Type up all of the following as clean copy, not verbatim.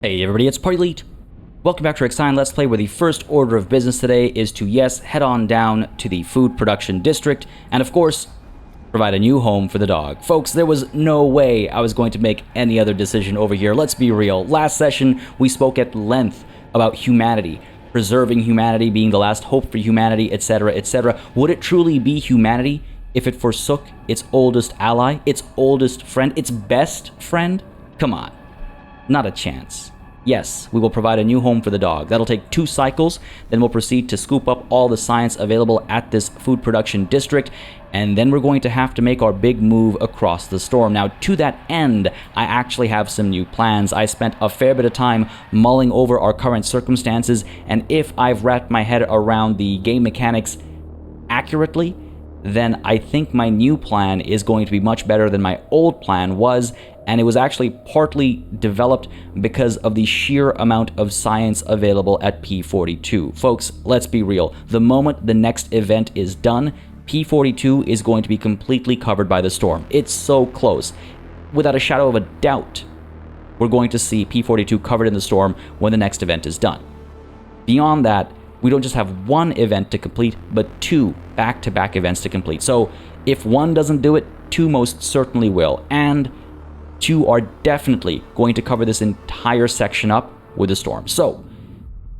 Hey everybody, it's Party Elite. Welcome back to IXION Let's Play, where the first order of business today is to, yes, head on down to the food production district, and of course, provide a new home for the dog. Folks, there was no way I was going to make any other decision over here. Let's be real. Last session, we spoke at length about humanity, preserving humanity, being the last hope for humanity, etc., etc. Would it truly be humanity if it forsook its oldest ally, its oldest friend, its best friend? Come on. Not a chance. Yes, we will provide a new home for the dog. That'll take 2 cycles, then we'll proceed to scoop up all the science available at this food production district, and then we're going to have to make our big move across the storm. Now, to that end, I actually have some new plans. I spent a fair bit of time mulling over our current circumstances, and if I've wrapped my head around the game mechanics accurately, then I think my new plan is going to be much better than my old plan was, and it was actually partly developed because of the sheer amount of science available at P42. Folks, let's be real. The moment the next event is done, P42 is going to be completely covered by the storm. It's so close. Without a shadow of a doubt, we're going to see P42 covered in the storm when the next event is done. Beyond that, we don't just have one event to complete, but 2 back-to-back events to complete. So if one doesn't do it, 2 most certainly will. And 2 are definitely going to cover this entire section up with the storm. So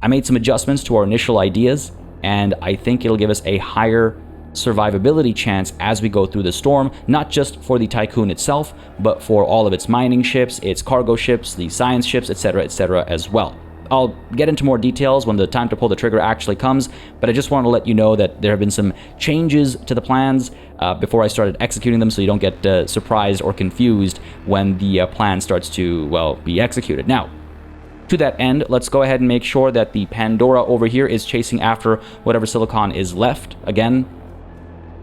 I made some adjustments to our initial ideas, and I think it'll give us a higher survivability chance as we go through the storm, not just for the Tiqqun itself, but for all of its mining ships, its cargo ships, the science ships, etc., as well. I'll get into more details when the time to pull the trigger actually comes, but I just want to let you know that there have been some changes to the plans before I started executing them, so you don't get surprised or confused when the plan starts to, well, be executed. Now, to that end, let's go ahead and make sure that the Pandora over here is chasing after whatever silicon is left. Again,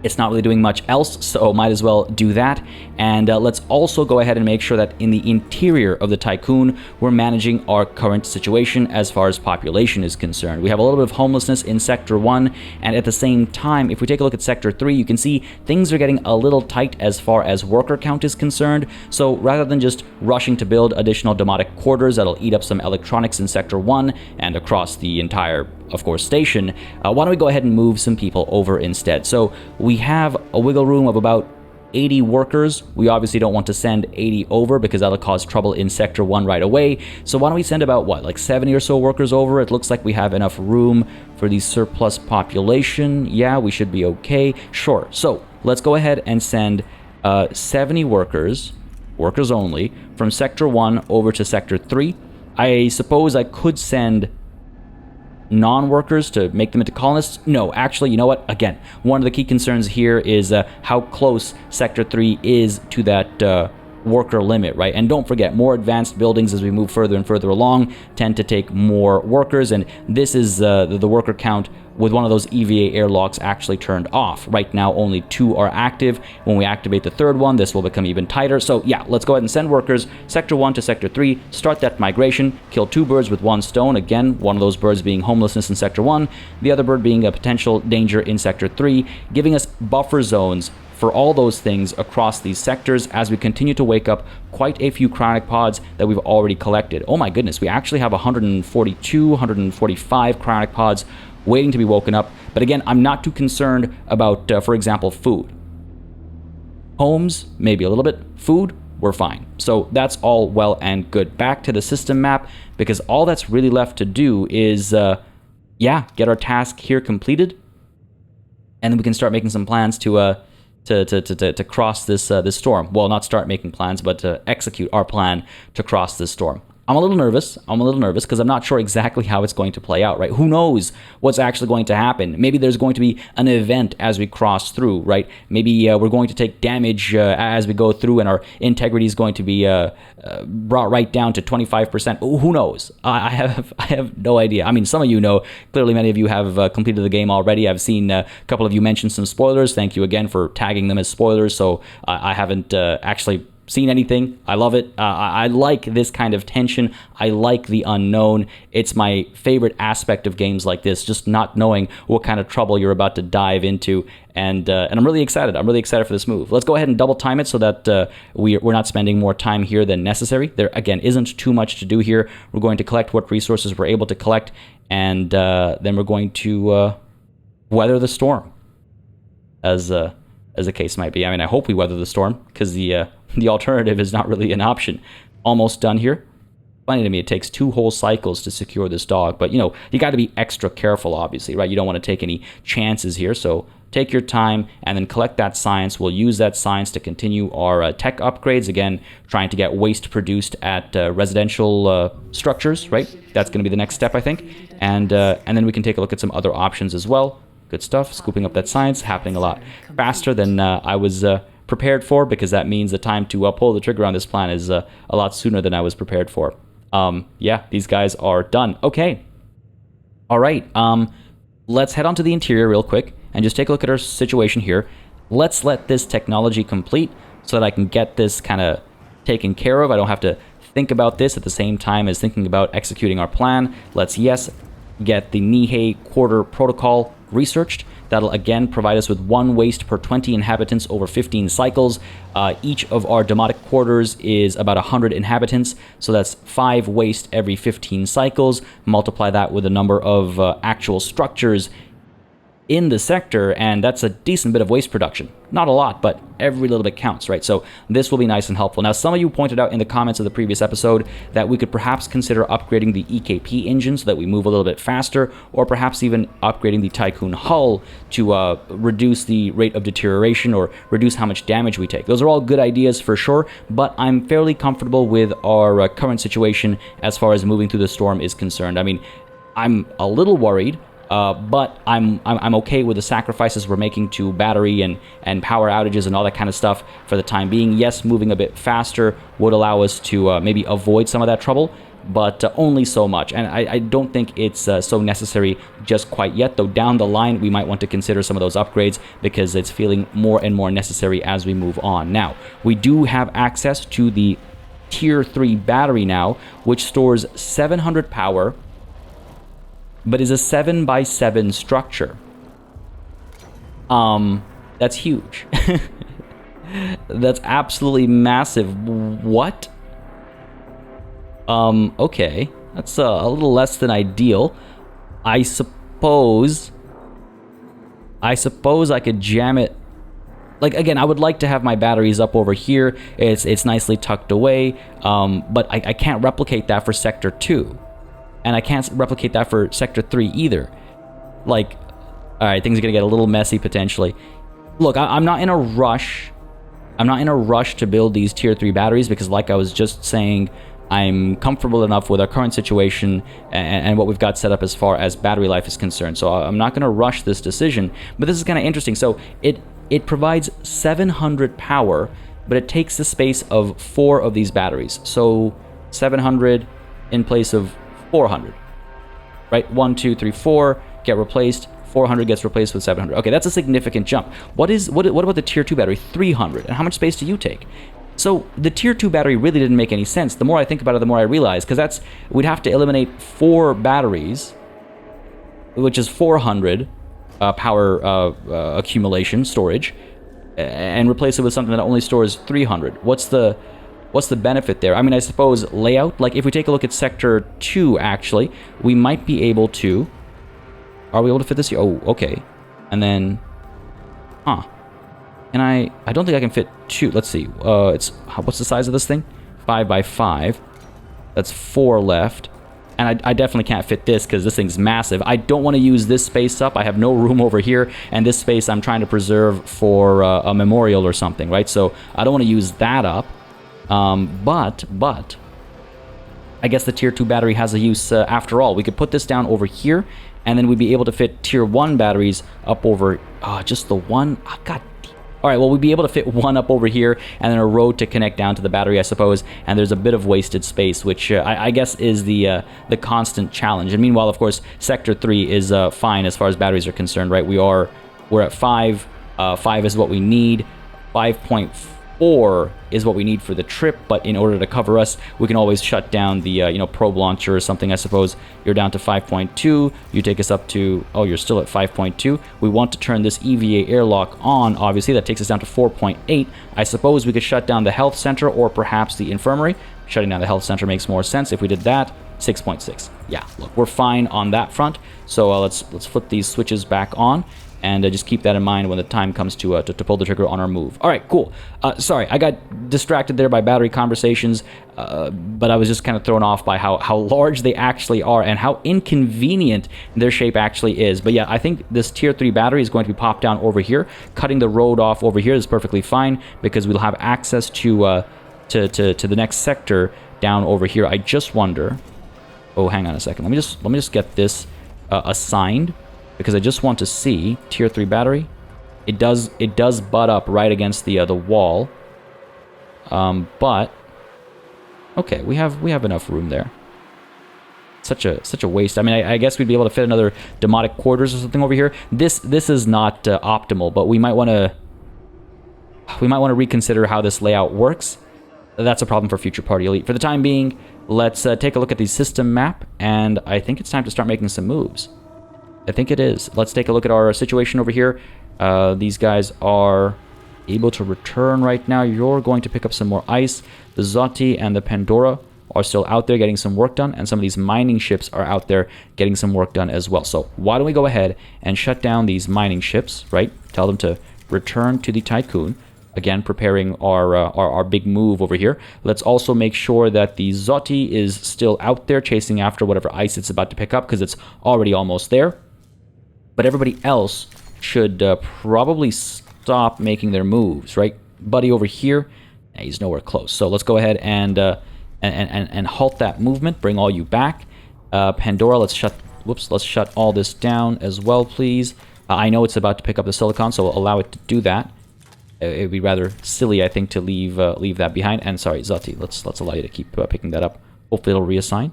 it's not really doing much else, so might as well do that. And let's also go ahead and make sure that in the interior of the Tiqqun, we're managing our current situation as far as population is concerned. We have a little bit of homelessness in Sector 1, and at the same time, if we take a look at Sector 3, you can see things are getting a little tight as far as worker count is concerned. So rather than just rushing to build additional domotic quarters that'll eat up some electronics in Sector 1 and across the entire, of course, station, why don't we go ahead and move some people over instead? So we have a wiggle room of about 80 workers. We obviously don't want to send 80 over because that'll cause trouble in Sector 1 right away. So why don't we send about, what, like 70 or so workers over? It looks like we have enough room for the surplus population. Yeah, we should be okay. Sure. So let's go ahead and send 70 workers only, from Sector 1 over to Sector 3. I suppose I could send non-workers to make them into colonists? No, actually, you know what? Again, one of the key concerns here is how close Sector 3 is to that worker limit, right? And don't forget, more advanced buildings as we move further and further along tend to take more workers, and this is the worker count with one of those EVA airlocks actually turned off. Right now, only 2 are active. When we activate the 3rd one, this will become even tighter. So yeah, let's go ahead and send workers Sector 1 to Sector 3, start that migration, kill 2 birds with 1 stone. Again, one of those birds being homelessness in Sector 1, the other bird being a potential danger in Sector 3, giving us buffer zones for all those things across these sectors as we continue to wake up quite a few cryonic pods that we've already collected. Oh my goodness, we actually have 142, 145 cryonic pods waiting to be woken up. But again, I'm not too concerned about, for example, food. Homes, maybe a little bit. Food, we're fine. So that's all well and good. Back to the system map, because all that's really left to do is, get our task here completed, and then we can start making some plans to cross this storm. Well, not start making plans, but to execute our plan to cross this storm. I'm a little nervous because I'm not sure exactly how it's going to play out, right? Who knows what's actually going to happen? Maybe there's going to be an event as we cross through, right? Maybe we're going to take damage as we go through, and our integrity is going to be brought right down to 25%. Who knows? I have no idea. I mean, some of you know. Clearly, many of you have completed the game already. I've seen a couple of you mention some spoilers. Thank you again for tagging them as spoilers. So I haven't actually seen anything. I love it. I like this kind of tension. I like the unknown. It's my favorite aspect of games like this, just not knowing what kind of trouble you're about to dive into. And I'm really excited. I'm really excited for this move. Let's go ahead and double time it so that we're not spending more time here than necessary. There, again, isn't too much to do here. We're going to collect what resources we're able to collect, and then we're going to weather the storm, as the case might be. I mean, I hope we weather the storm, because the alternative is not really an option. Almost done here. Funny to me, it takes 2 whole cycles to secure this dog, but you got to be extra careful, obviously, right? You don't want to take any chances here, so take your time and then collect that science. We'll use that science to continue our tech upgrades, again, trying to get waste produced at residential structures, right? That's going to be the next step, I think, and then we can take a look at some other options as well. Good stuff. Scooping up that science, happening a lot faster than I was prepared for, because that means the time to pull the trigger on this plan is a lot sooner than I was prepared for. Yeah, these guys are done. Okay. All right. Let's head on to the interior real quick and just take a look at our situation here. Let's let this technology complete so that I can get this kind of taken care of. I don't have to think about this at the same time as thinking about executing our plan. Let's, yes, get the Nihei Quarter Protocol researched. That'll again provide us with 1 waste per 20 inhabitants over 15 cycles. Each of our demotic quarters is about 100 inhabitants, so that's 5 waste every 15 cycles. Multiply that with the number of actual structures in the sector, and that's a decent bit of waste production. Not a lot, but every little bit counts, right? So this will be nice and helpful. Now, some of you pointed out in the comments of the previous episode that we could perhaps consider upgrading the EKP engine so that we move a little bit faster, or perhaps even upgrading the Tiqqun hull to reduce the rate of deterioration or reduce how much damage we take. Those are all good ideas for sure, but I'm fairly comfortable with our current situation as far as moving through the storm is concerned. I mean, I'm a little worried, but I'm okay with the sacrifices we're making to battery and power outages and all that kind of stuff for the time being. Yes, moving a bit faster would allow us to maybe avoid some of that trouble, but only so much. And I don't think it's so necessary just quite yet, though down the line we might want to consider some of those upgrades because it's feeling more and more necessary as we move on. Now, we do have access to the Tier 3 battery now, which stores 700 power, but is a 7x7 structure. That's huge. That's absolutely massive. What? Okay. That's a little less than ideal. I suppose I could jam it. Like, again, I would like to have my batteries up over here. It's nicely tucked away, but I can't replicate that for Sector 2. And I can't replicate that for Sector 3 either. Like, alright, things are going to get a little messy potentially. Look, I'm not in a rush. I'm not in a rush to build these Tier 3 batteries because, like I was just saying, I'm comfortable enough with our current situation and what we've got set up as far as battery life is concerned. So I'm not going to rush this decision. But this is kind of interesting. So it provides 700 power, but it takes the space of 4 of these batteries. So 700 in place of 400, right? 1, 2, 3, 4 get replaced. 400 gets replaced with 700. Okay, that's a significant jump. What about the Tier 2 battery? 300. And how much space do you take? So the Tier 2 battery really didn't make any sense. The more I think about it, the more I realize, because we'd have to eliminate 4 batteries, which is 400 power accumulation storage, and replace it with something that only stores 300. What's the benefit there? I mean, I suppose layout. Like, if we take a look at Sector 2, actually, we might be able to... Are we able to fit this here? Oh, okay. And then... Huh. And I don't think I can fit 2. Let's see. What's the size of this thing? 5x5. That's 4 left. And I definitely can't fit this because this thing's massive. I don't want to use this space up. I have no room over here. And this space I'm trying to preserve for a memorial or something, right? So I don't want to use that up. But I guess the Tier 2 battery has a use after all. We could put this down over here, and then we'd be able to fit Tier 1 batteries up over... just the one? Oh, God. Alright, well, we'd be able to fit one up over here, and then a road to connect down to the battery, I suppose, and there's a bit of wasted space, which I guess is the constant challenge. And meanwhile, of course, Sector 3 is fine as far as batteries are concerned, right? We're at 5. 5 is what we need. 5.4 4 is what we need for the trip, but in order to cover us, we can always shut down the, you know, probe launcher or something, I suppose. You're down to 5.2, you take us up to, oh, you're still at 5.2. We want to turn this EVA airlock on, obviously. That takes us down to 4.8. I suppose we could shut down the health center or perhaps the infirmary. Shutting down the health center makes more sense if we did that. 6.6. Yeah, look, we're fine on that front. So let's flip these switches back on. And just keep that in mind when the time comes to pull the trigger on our move. All right, cool. Sorry, I got distracted there by battery conversations, but I was just kind of thrown off by how large they actually are and how inconvenient their shape actually is. But yeah, I think this tier 3 battery is going to be popped down over here. Cutting the road off over here is perfectly fine because we'll have access to the next sector down over here. I just wonder. Oh, hang on a second. Let me just get this assigned. Because I just want to see tier 3 battery. It does butt up right against the wall. But okay, we have enough room there. Such a waste. I mean, I guess we'd be able to fit another demotic quarters or something over here. This is not optimal, but we might want to reconsider how this layout works. That's a problem for future Party Elite. For the time being, let's take a look at the system map, and I think it's time to start making some moves. I think it is. Let's take a look at our situation over here. These guys are able to return right now. You're going to pick up some more ice. The Zoti and the Pandora are still out there getting some work done, and some of these mining ships are out there getting some work done as well. So why don't we go ahead and shut down these mining ships, right? Tell them to return to the Tiqqun. Again, preparing our big move over here. Let's also make sure that the Zoti is still out there chasing after whatever ice it's about to pick up because it's already almost there. But everybody else should probably stop making their moves, right? Buddy over here, he's nowhere close. So let's go ahead and halt that movement. Bring all you back. Pandora, let's shut all this down as well, please. I know it's about to pick up the silicon, so we'll allow it to do that. It would be rather silly, I think, to leave that behind. And sorry, Zoti, let's allow you to keep picking that up. Hopefully it'll reassign.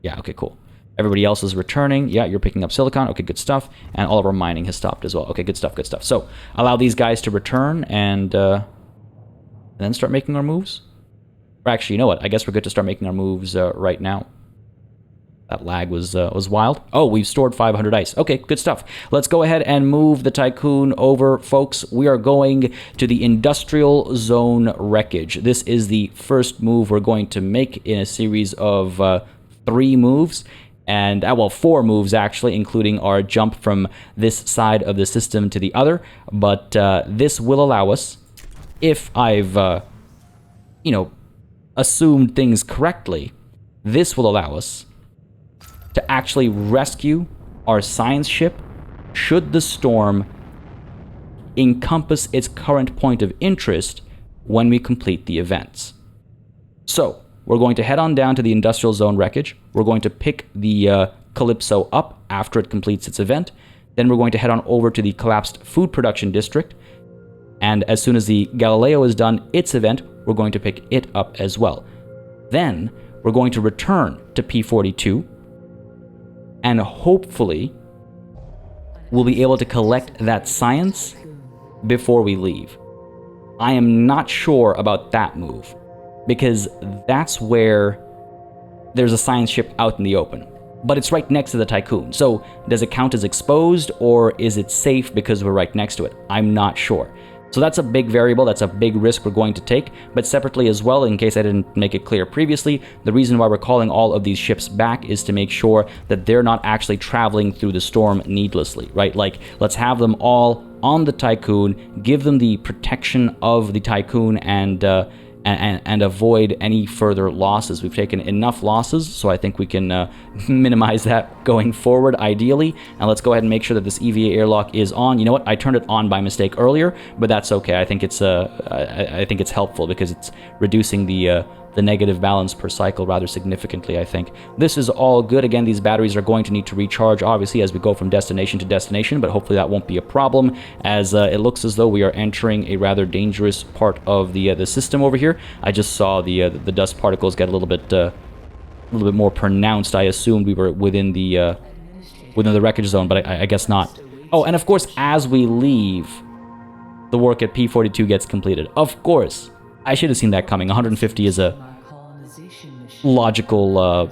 Yeah, okay, cool. Everybody else is returning. Yeah, you're picking up silicon. Okay, good stuff. And all of our mining has stopped as well. Okay, good stuff, good stuff. So allow these guys to return and then start making our moves. Or actually, you know what? I guess we're good to start making our moves right now. That lag was wild. Oh, we've stored 500 ice. Okay, good stuff. Let's go ahead and move the Tiqqun over, folks. We are going to the industrial zone wreckage. This is the first move we're going to make in a series of 3 moves. And, well, 4 moves, actually, including our jump from this side of the system to the other. But this will allow us, if I've, you know, assumed things correctly, this will allow us to actually rescue our science ship should the storm encompass its current point of interest when we complete the events. So, we're going to head on down to the industrial zone wreckage. We're going to pick the Calypso up after it completes its event. Then we're going to head on over to the collapsed food production district. And as soon as the Galileo is done its event, we're going to pick it up as well. Then we're going to return to P42. And hopefully, we'll be able to collect that science before we leave. I am not sure about that move, because that's where there's a science ship out in the open. But it's right next to the Tiqqun. So does it count as exposed, or is it safe because we're right next to it? I'm not sure. So that's a big variable, that's a big risk we're going to take. But separately as well, in case I didn't make it clear previously, the reason why we're calling all of these ships back is to make sure that they're not actually traveling through the storm needlessly, right? Like, let's have them all on the Tiqqun, give them the protection of the Tiqqun, and avoid any further losses. We've taken enough losses, so I think we can minimize that going forward, ideally. And let's go ahead and make sure that this EVA airlock is on. You know what? I turned it on by mistake earlier, but that's okay. I think it's helpful because it's reducing the negative balance per cycle rather significantly, I think. This is all good. Again, these batteries are going to need to recharge, obviously, as we go from destination to destination, but hopefully that won't be a problem, as it looks as though we are entering a rather dangerous part of the system over here. I just saw the dust particles get a little bit more pronounced. I assumed we were within the wreckage zone, but I guess not. Oh, and of course, as we leave, the work at P42 gets completed. Of course. I should have seen that coming. 150 is a logical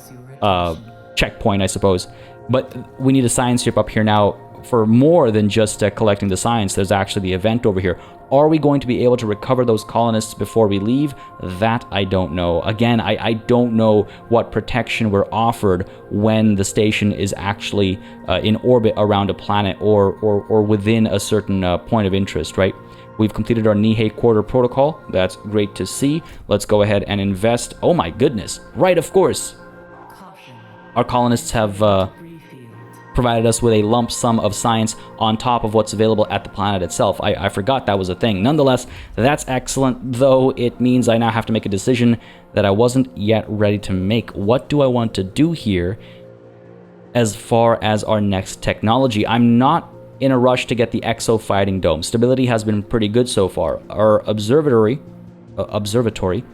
checkpoint, I suppose. But we need a science ship up here now for more than just collecting the science. There's actually the event over here. Are we going to be able to recover those colonists before we leave? That I don't know. Again, I don't know what protection we're offered when the station is actually in orbit around a planet or within a certain point of interest, right? We've completed our Nihei Quarter protocol. That's great to see. Let's go ahead and invest. Oh my goodness. Right, of course. Our colonists have provided us with a lump sum of science on top of what's available at the planet itself. I forgot that was a thing. Nonetheless, that's excellent, though it means I now have to make a decision that I wasn't yet ready to make. What do I want to do here as far as our next technology? I'm not in a rush to get the exo fighting dome. Stability has been pretty good so far. Our observatory,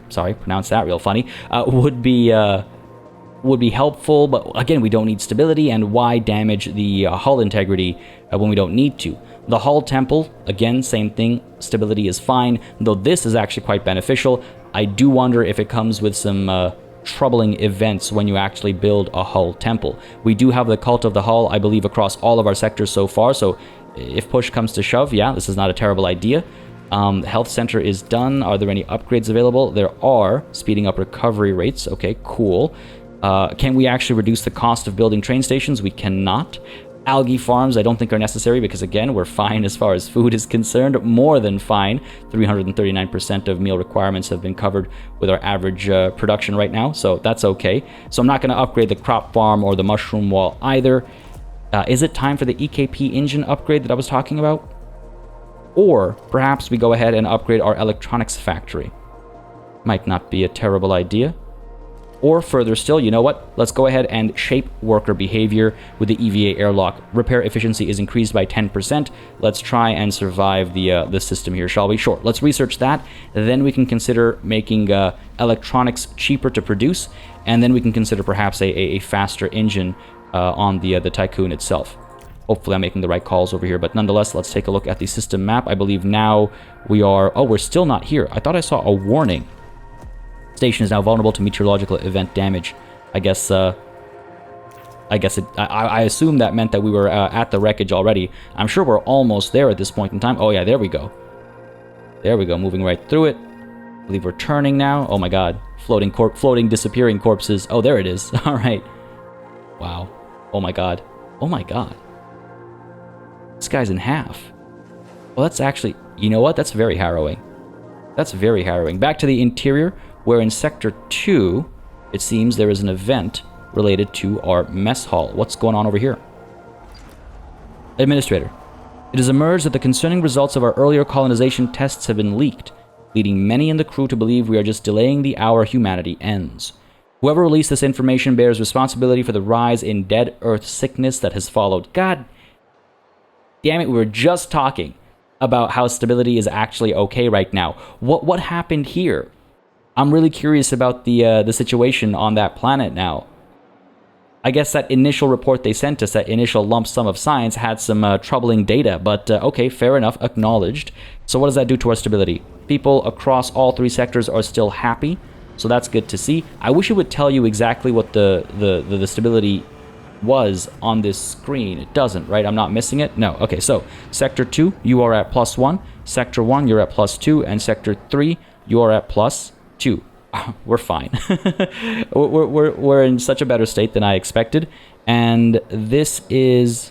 sorry, pronounce that real funny, would be helpful, but again, we don't need stability, and why damage the hull integrity when we don't need to? The hull temple, again, same thing, stability is fine, though this is actually quite beneficial. I do wonder if it comes with some troubling events when you actually build a hull temple. We do have the cult of the hull, I believe, across all of our sectors so far, so if push comes to shove, yeah, this is not a terrible idea. Health center is done. Are there any upgrades available? There are. Speeding up recovery rates. Okay, cool. Can we actually reduce the cost of building train stations? We cannot. Algae farms I don't think are necessary because, again, we're fine as far as food is concerned. More than fine. 339% of meal requirements have been covered with our average production right now, so that's okay. So I'm not going to upgrade the crop farm or the mushroom wall either. Is it time for the EKP engine upgrade that I was talking about? Or perhaps we go ahead and upgrade our electronics factory. Might not be a terrible idea. Or further still, you know what? Let's go ahead and shape worker behavior with the EVA airlock. Repair efficiency is increased by 10%. Let's try and survive the system here, shall we? Sure. Let's research that. Then we can consider making electronics cheaper to produce, and then we can consider perhaps a faster engine on the Tiqqun itself. Hopefully I'm making the right calls over here, but nonetheless, let's take a look at the system map. I believe now we are... Oh, we're still not here. I thought I saw a warning. Station is now vulnerable to meteorological event damage. I assume that meant that we were at the wreckage already. I'm sure we're almost there at this point in time. Oh yeah, there we go. There we go, moving right through it. I believe we're turning now. Oh my god. Floating, disappearing corpses. Oh, there it is. All right. Wow. Oh my god. Oh my god. This guy's in half. Well, that's actually... You know what? That's very harrowing. That's very harrowing. Back to the interior, where in Sector 2, it seems there is an event related to our mess hall. What's going on over here? Administrator, it has emerged that the concerning results of our earlier colonization tests have been leaked, leading many in the crew to believe we are just delaying the hour humanity ends. Whoever released this information bears responsibility for the rise in dead Earth sickness that has followed. God damn it, we were just talking about how stability is actually okay right now. What happened here? I'm really curious about the situation on that planet now. I guess that initial report they sent us, that initial lump sum of science, had some troubling data, but okay, fair enough, acknowledged. So what does that do to our stability? People across all three sectors are still happy, so that's good to see. I wish it would tell you exactly what the stability was on this screen. It doesn't, right? I'm not missing it? No. Okay, so Sector 2, you are at +1. Sector 1, you're at +2. And Sector 3, you are at +2. We're fine. we're in such a better state than I expected. And this is...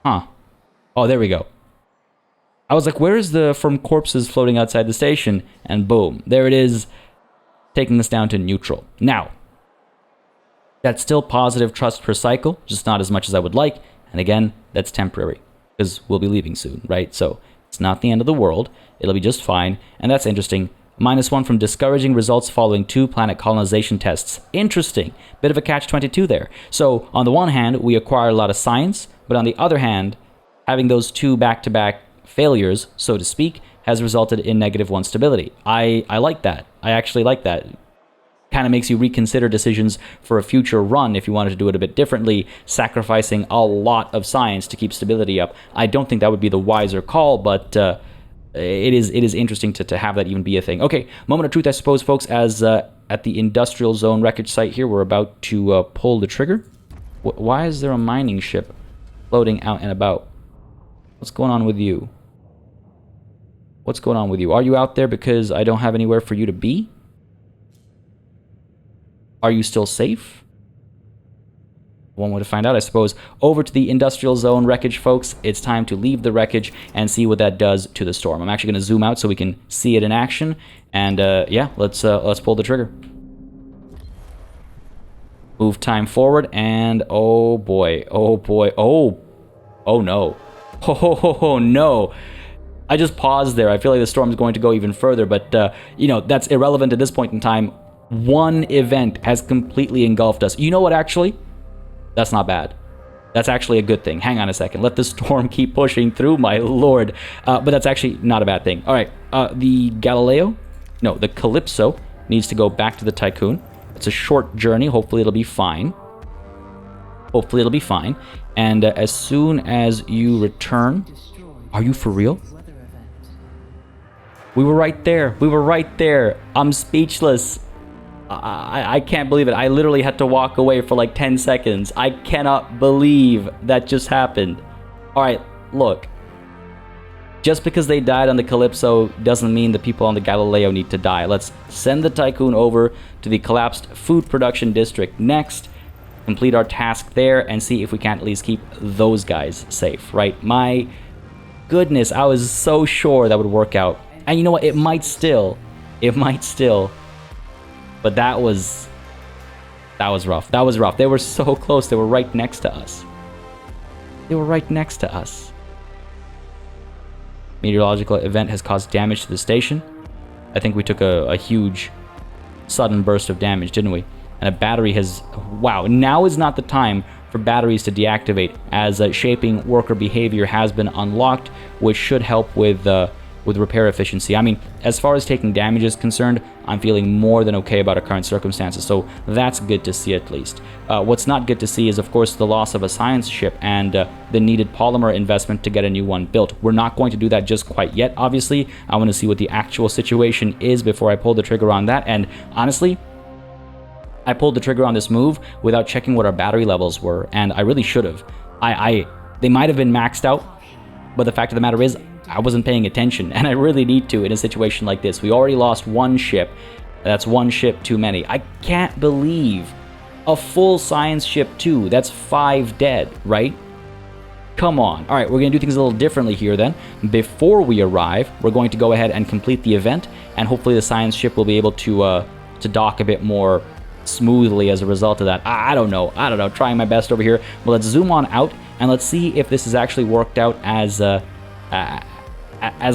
Huh. Oh, there we go. I was like, where is the from corpses floating outside the station? And boom, there it is, taking us down to neutral. Now, that's still positive trust per cycle, just not as much as I would like. And again, that's temporary, because we'll be leaving soon, right? So it's not the end of the world. It'll be just fine. And that's interesting. -1 from discouraging results following 2 planet colonization tests. Interesting. Bit of a catch-22 there. So on the one hand, we acquire a lot of science, but on the other hand, having those 2 back-to-back failures, so to speak, has resulted in -1 stability. I like that. I actually like that. Kind of makes you reconsider decisions for a future run if you wanted to do it a bit differently, sacrificing a lot of science to keep stability up. I don't think that would be the wiser call, but it is interesting to have that even be a thing. Okay, moment of truth, I suppose, folks, as at the industrial zone wreckage site here, we're about to pull the trigger. Why is there a mining ship floating out and about? What's going on with you? What's going on with you? Are you out there because I don't have anywhere for you to be? Are you still safe? One way to find out, I suppose. Over to the industrial zone wreckage, folks. It's time to leave the wreckage and see what that does to the storm. I'm actually going to zoom out so we can see it in action. And yeah, let's pull the trigger. Move time forward, and oh boy, oh boy, oh no, oh no. I just paused there. I feel like the storm's going to go even further, but you know, that's irrelevant at this point in time. One event has completely engulfed us. You know what, actually? That's not bad. That's actually a good thing. Hang on a second. Let the storm keep pushing through, my lord. But that's actually not a bad thing. All right, the the Calypso needs to go back to the Tiqqun. It's a short journey. Hopefully it'll be fine. Hopefully it'll be fine. And as soon as you return... Are you for real? We were right there. We were right there. I'm speechless. I can't believe it. I literally had to walk away for like 10 seconds. I cannot believe that just happened. Alright, look. Just because they died on the Calypso doesn't mean the people on the Galileo need to die. Let's send the Tiqqun over to the collapsed food production district next, complete our task there, and see if we can't at least keep those guys safe, right? My goodness, I was so sure that would work out. And you know what? It might still. But that was rough. That was rough. They were so close. They were right next to us. Meteorological event has caused damage to the station. I think we took a huge sudden burst of damage, didn't we? And a battery has... Wow, now is not the time for batteries to deactivate, as shaping worker behavior has been unlocked, which should help with repair efficiency. I mean, as far as taking damage is concerned, I'm feeling more than okay about our current circumstances, so that's good to see at least. What's not good to see is, of course, the loss of a science ship and the needed polymer investment to get a new one built. We're not going to do that just quite yet, obviously. I want to see what the actual situation is before I pull the trigger on that, and honestly, I pulled the trigger on this move without checking what our battery levels were, and I really should have. They might have been maxed out, but the fact of the matter is, I wasn't paying attention, and I really need to in a situation like this. We already lost one ship. That's one ship too many. I can't believe a full science ship too. That's 5 dead, right? Come on. All right, we're going to do things a little differently here then. Before we arrive, we're going to go ahead and complete the event, and hopefully the science ship will be able to dock a bit more smoothly as a result of that. I don't know. Trying my best over here. Well, let's zoom on out, and let's see if this has actually worked out as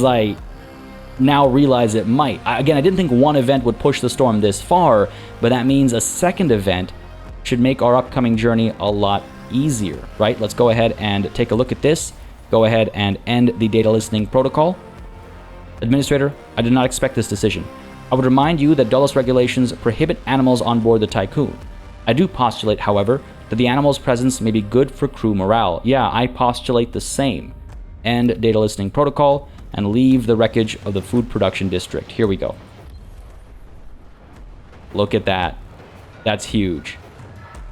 I now realize it might. Again, I didn't think one event would push the storm this far, but that means a second event should make our upcoming journey a lot easier, right? Let's go ahead and take a look at this. Go ahead and end the data listening protocol. Administrator, I did not expect this decision. I would remind you that Dulles regulations prohibit animals on board the Tiqqun. I do postulate, however, that the animal's presence may be good for crew morale. Yeah, I postulate the same. End data listening protocol and leave the wreckage of the food production district. Here we go. Look at that. That's huge.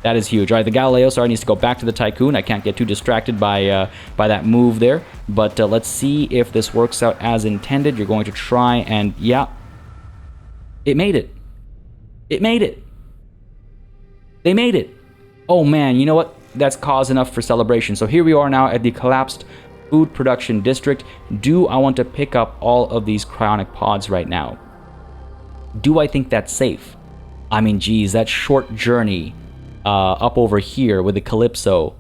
That is huge. All right, the Galileo, sorry, needs to go back to the Tiqqun. I can't get too distracted by that move there. But let's see if this works out as intended. You're going to try and... Yeah. It made it. It made it. They made it. Oh, man. You know what? That's cause enough for celebration. So here we are now at the collapsed food production district. Do I want to pick up all of these cryonic pods right now? Do I think that's safe? I mean, geez, that short journey up over here with the Calypso,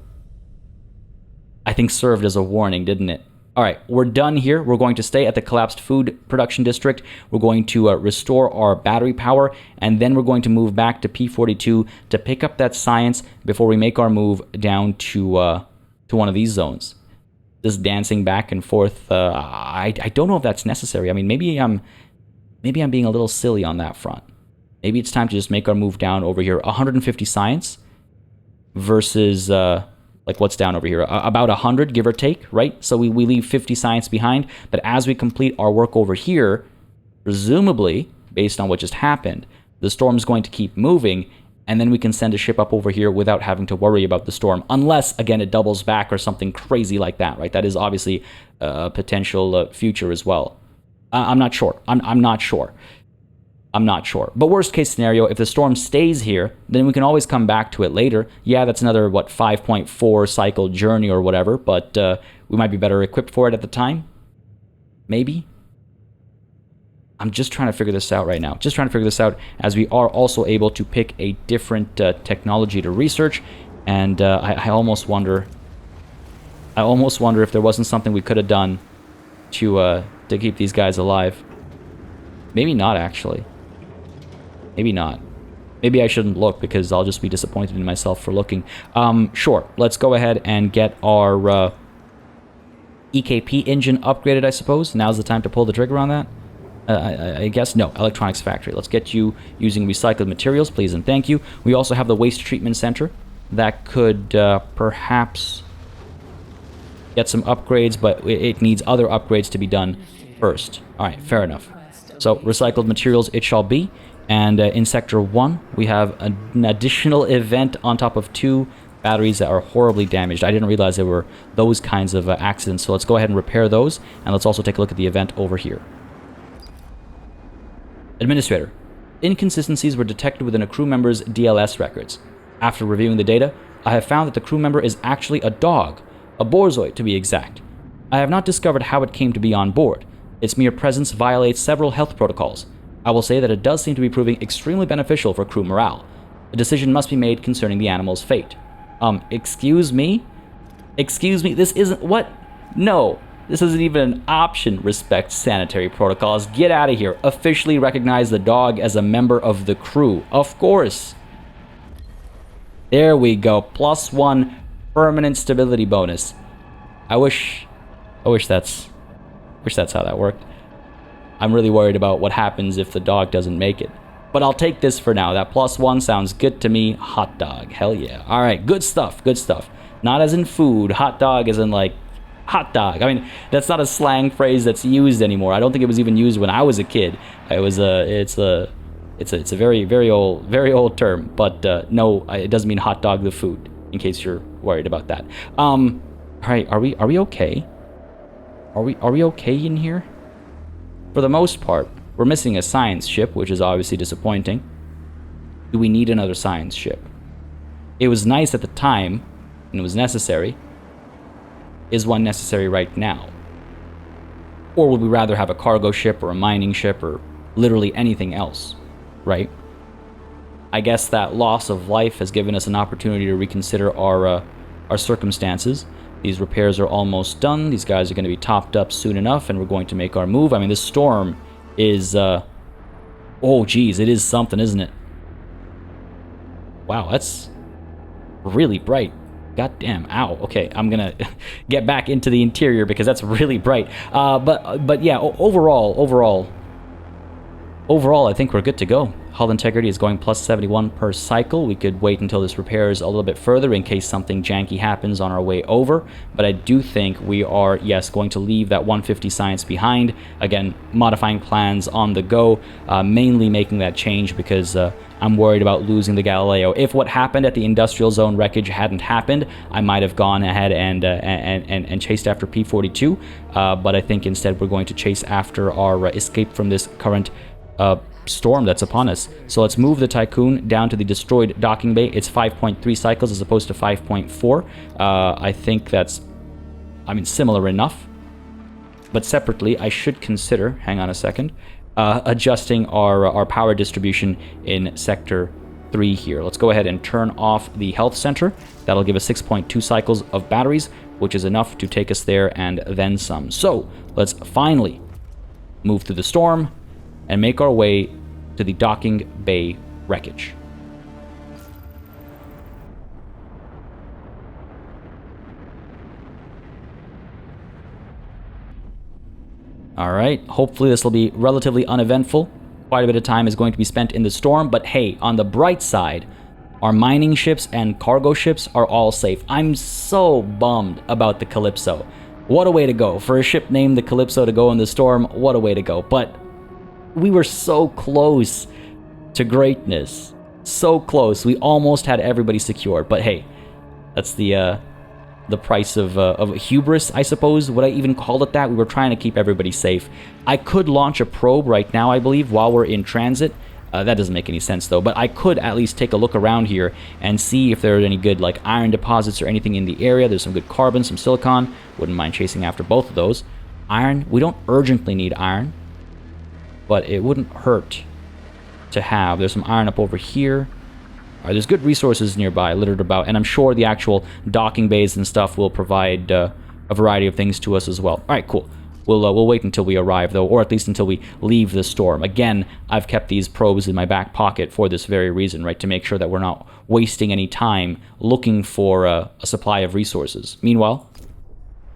I think served as a warning, didn't it? All right, we're done here. We're going to stay at the collapsed food production district. We're going to restore our battery power, and then we're going to move back to P42 to pick up that science before we make our move down to one of these zones. Just dancing back and forth. I don't know if that's necessary. I mean, maybe I'm being a little silly on that front. Maybe it's time to just make our move down over here. 150 science versus like Like, what's down over here? About 100, give or take, right? So we leave 50 science behind. But as we complete our work over here, presumably, based on what just happened, the storm's going to keep moving, and then we can send a ship up over here without having to worry about the storm. Unless, again, it doubles back or something crazy like that, right? That is obviously a potential future as well. I'm not sure. I'm not sure. I'm not sure. But worst case scenario, if the storm stays here, then we can always come back to it later. Yeah, that's another, 5.4 cycle journey or whatever, but we might be better equipped for it at the time. Maybe. I'm just trying to figure this out right now. Just trying to figure this out, as we are also able to pick a different technology to research. And I almost wonder if there wasn't something we could have done to keep these guys alive. Maybe not, actually. Maybe not. Maybe I shouldn't look, because I'll just be disappointed in myself for looking. Sure, let's go ahead and get our EKP engine upgraded, I suppose. Now's the time to pull the trigger on that. I guess. No, electronics factory. Let's get you using recycled materials, please and thank you. We also have the waste treatment center. That could perhaps get some upgrades, but it needs other upgrades to be done first. Alright, fair enough. So, recycled materials it shall be. And in Sector 1, we have an additional event on top of 2 batteries that are horribly damaged. I didn't realize there were those kinds of accidents, so let's go ahead and repair those. And let's also take a look at the event over here. Administrator, inconsistencies were detected within a crew member's DLS records. After reviewing the data, I have found that the crew member is actually a dog, a Borzoi to be exact. I have not discovered how it came to be on board. Its mere presence violates several health protocols. I will say that it does seem to be proving extremely beneficial for crew morale. A decision must be made concerning the animal's fate. Excuse me? Excuse me? This isn't... What? No. This isn't even an option. Respect sanitary protocols. Get out of here. Officially recognize the dog as a member of the crew. Of course. There we go. +1 permanent stability bonus. I wish that's how that worked. I'm really worried about what happens if the dog doesn't make it. But I'll take this for now. That +1 sounds good to me. Hot dog. Hell yeah. Alright, good stuff. Good stuff. Not as in food. Hot dog as in, like, hot dog. I mean, that's not a slang phrase that's used anymore. I don't think it was even used when I was a kid. It's a very old term. But no, it doesn't mean hot dog the food, in case you're worried about that. Alright, are we okay? Are we okay in here? For the most part, we're missing a science ship, which is obviously disappointing. Do we need another science ship? It was nice at the time, and it was necessary. Is one necessary right now? Or would we rather have a cargo ship or a mining ship or literally anything else, right? I guess that loss of life has given us an opportunity to reconsider our circumstances. These repairs are almost done. These guys are going to be topped up soon enough, and we're going to make our move. I mean, this storm is, oh, geez, it is something, isn't it? Wow, that's really bright. Goddamn, ow. Okay, I'm going to get back into the interior because that's really bright. But yeah, overall, I think we're good to go. Hull integrity is going +71 per cycle. We could wait until this repairs a little bit further in case something janky happens on our way over. But I do think we are, yes, going to leave that 150 science behind. Again, modifying plans on the go, mainly making that change because I'm worried about losing the Galileo. If what happened at the industrial zone wreckage hadn't happened, I might have gone ahead and chased after P-42. But I think instead we're going to chase after our escape from this current storm that's upon us. So let's move the Tiqqun down to the destroyed docking bay. It's 5.3 cycles as opposed to 5.4. I think that's, similar enough. But separately, I should consider, hang on a second, adjusting our power distribution in Sector 3 here. Let's go ahead and turn off the health center. That'll give us 6.2 cycles of batteries, which is enough to take us there and then some. So let's finally move through the storm and make our way to the docking bay wreckage. Alright, hopefully this will be relatively uneventful. Quite a bit of time is going to be spent in the storm, but hey, on the bright side, Our mining ships and cargo ships are all safe. I'm so bummed about the Calypso. What a way to go. For a ship named the Calypso to go in the storm, what a way to go. But we were so close to greatness. So close. We almost had everybody secured. But hey, that's the price of hubris, I suppose. Would I even call it that? We were trying to keep everybody safe. I could launch a probe right now, I believe, while we're in transit. That doesn't make any sense, though. But I could at least take a look around here and see if there are any good, like, iron deposits or anything in the area. There's some good carbon, some silicon. Wouldn't mind chasing after both of those. Iron. We don't urgently need iron, but it wouldn't hurt to have. There's some iron up over here. There's good resources nearby, littered about, and I'm sure the actual docking bays and stuff will provide a variety of things to us as well. All right, cool. We'll wait until we arrive, though, or at least until we leave the storm. Again, I've kept these probes in my back pocket for this very reason, right, to make sure that we're not wasting any time looking for a supply of resources. Meanwhile,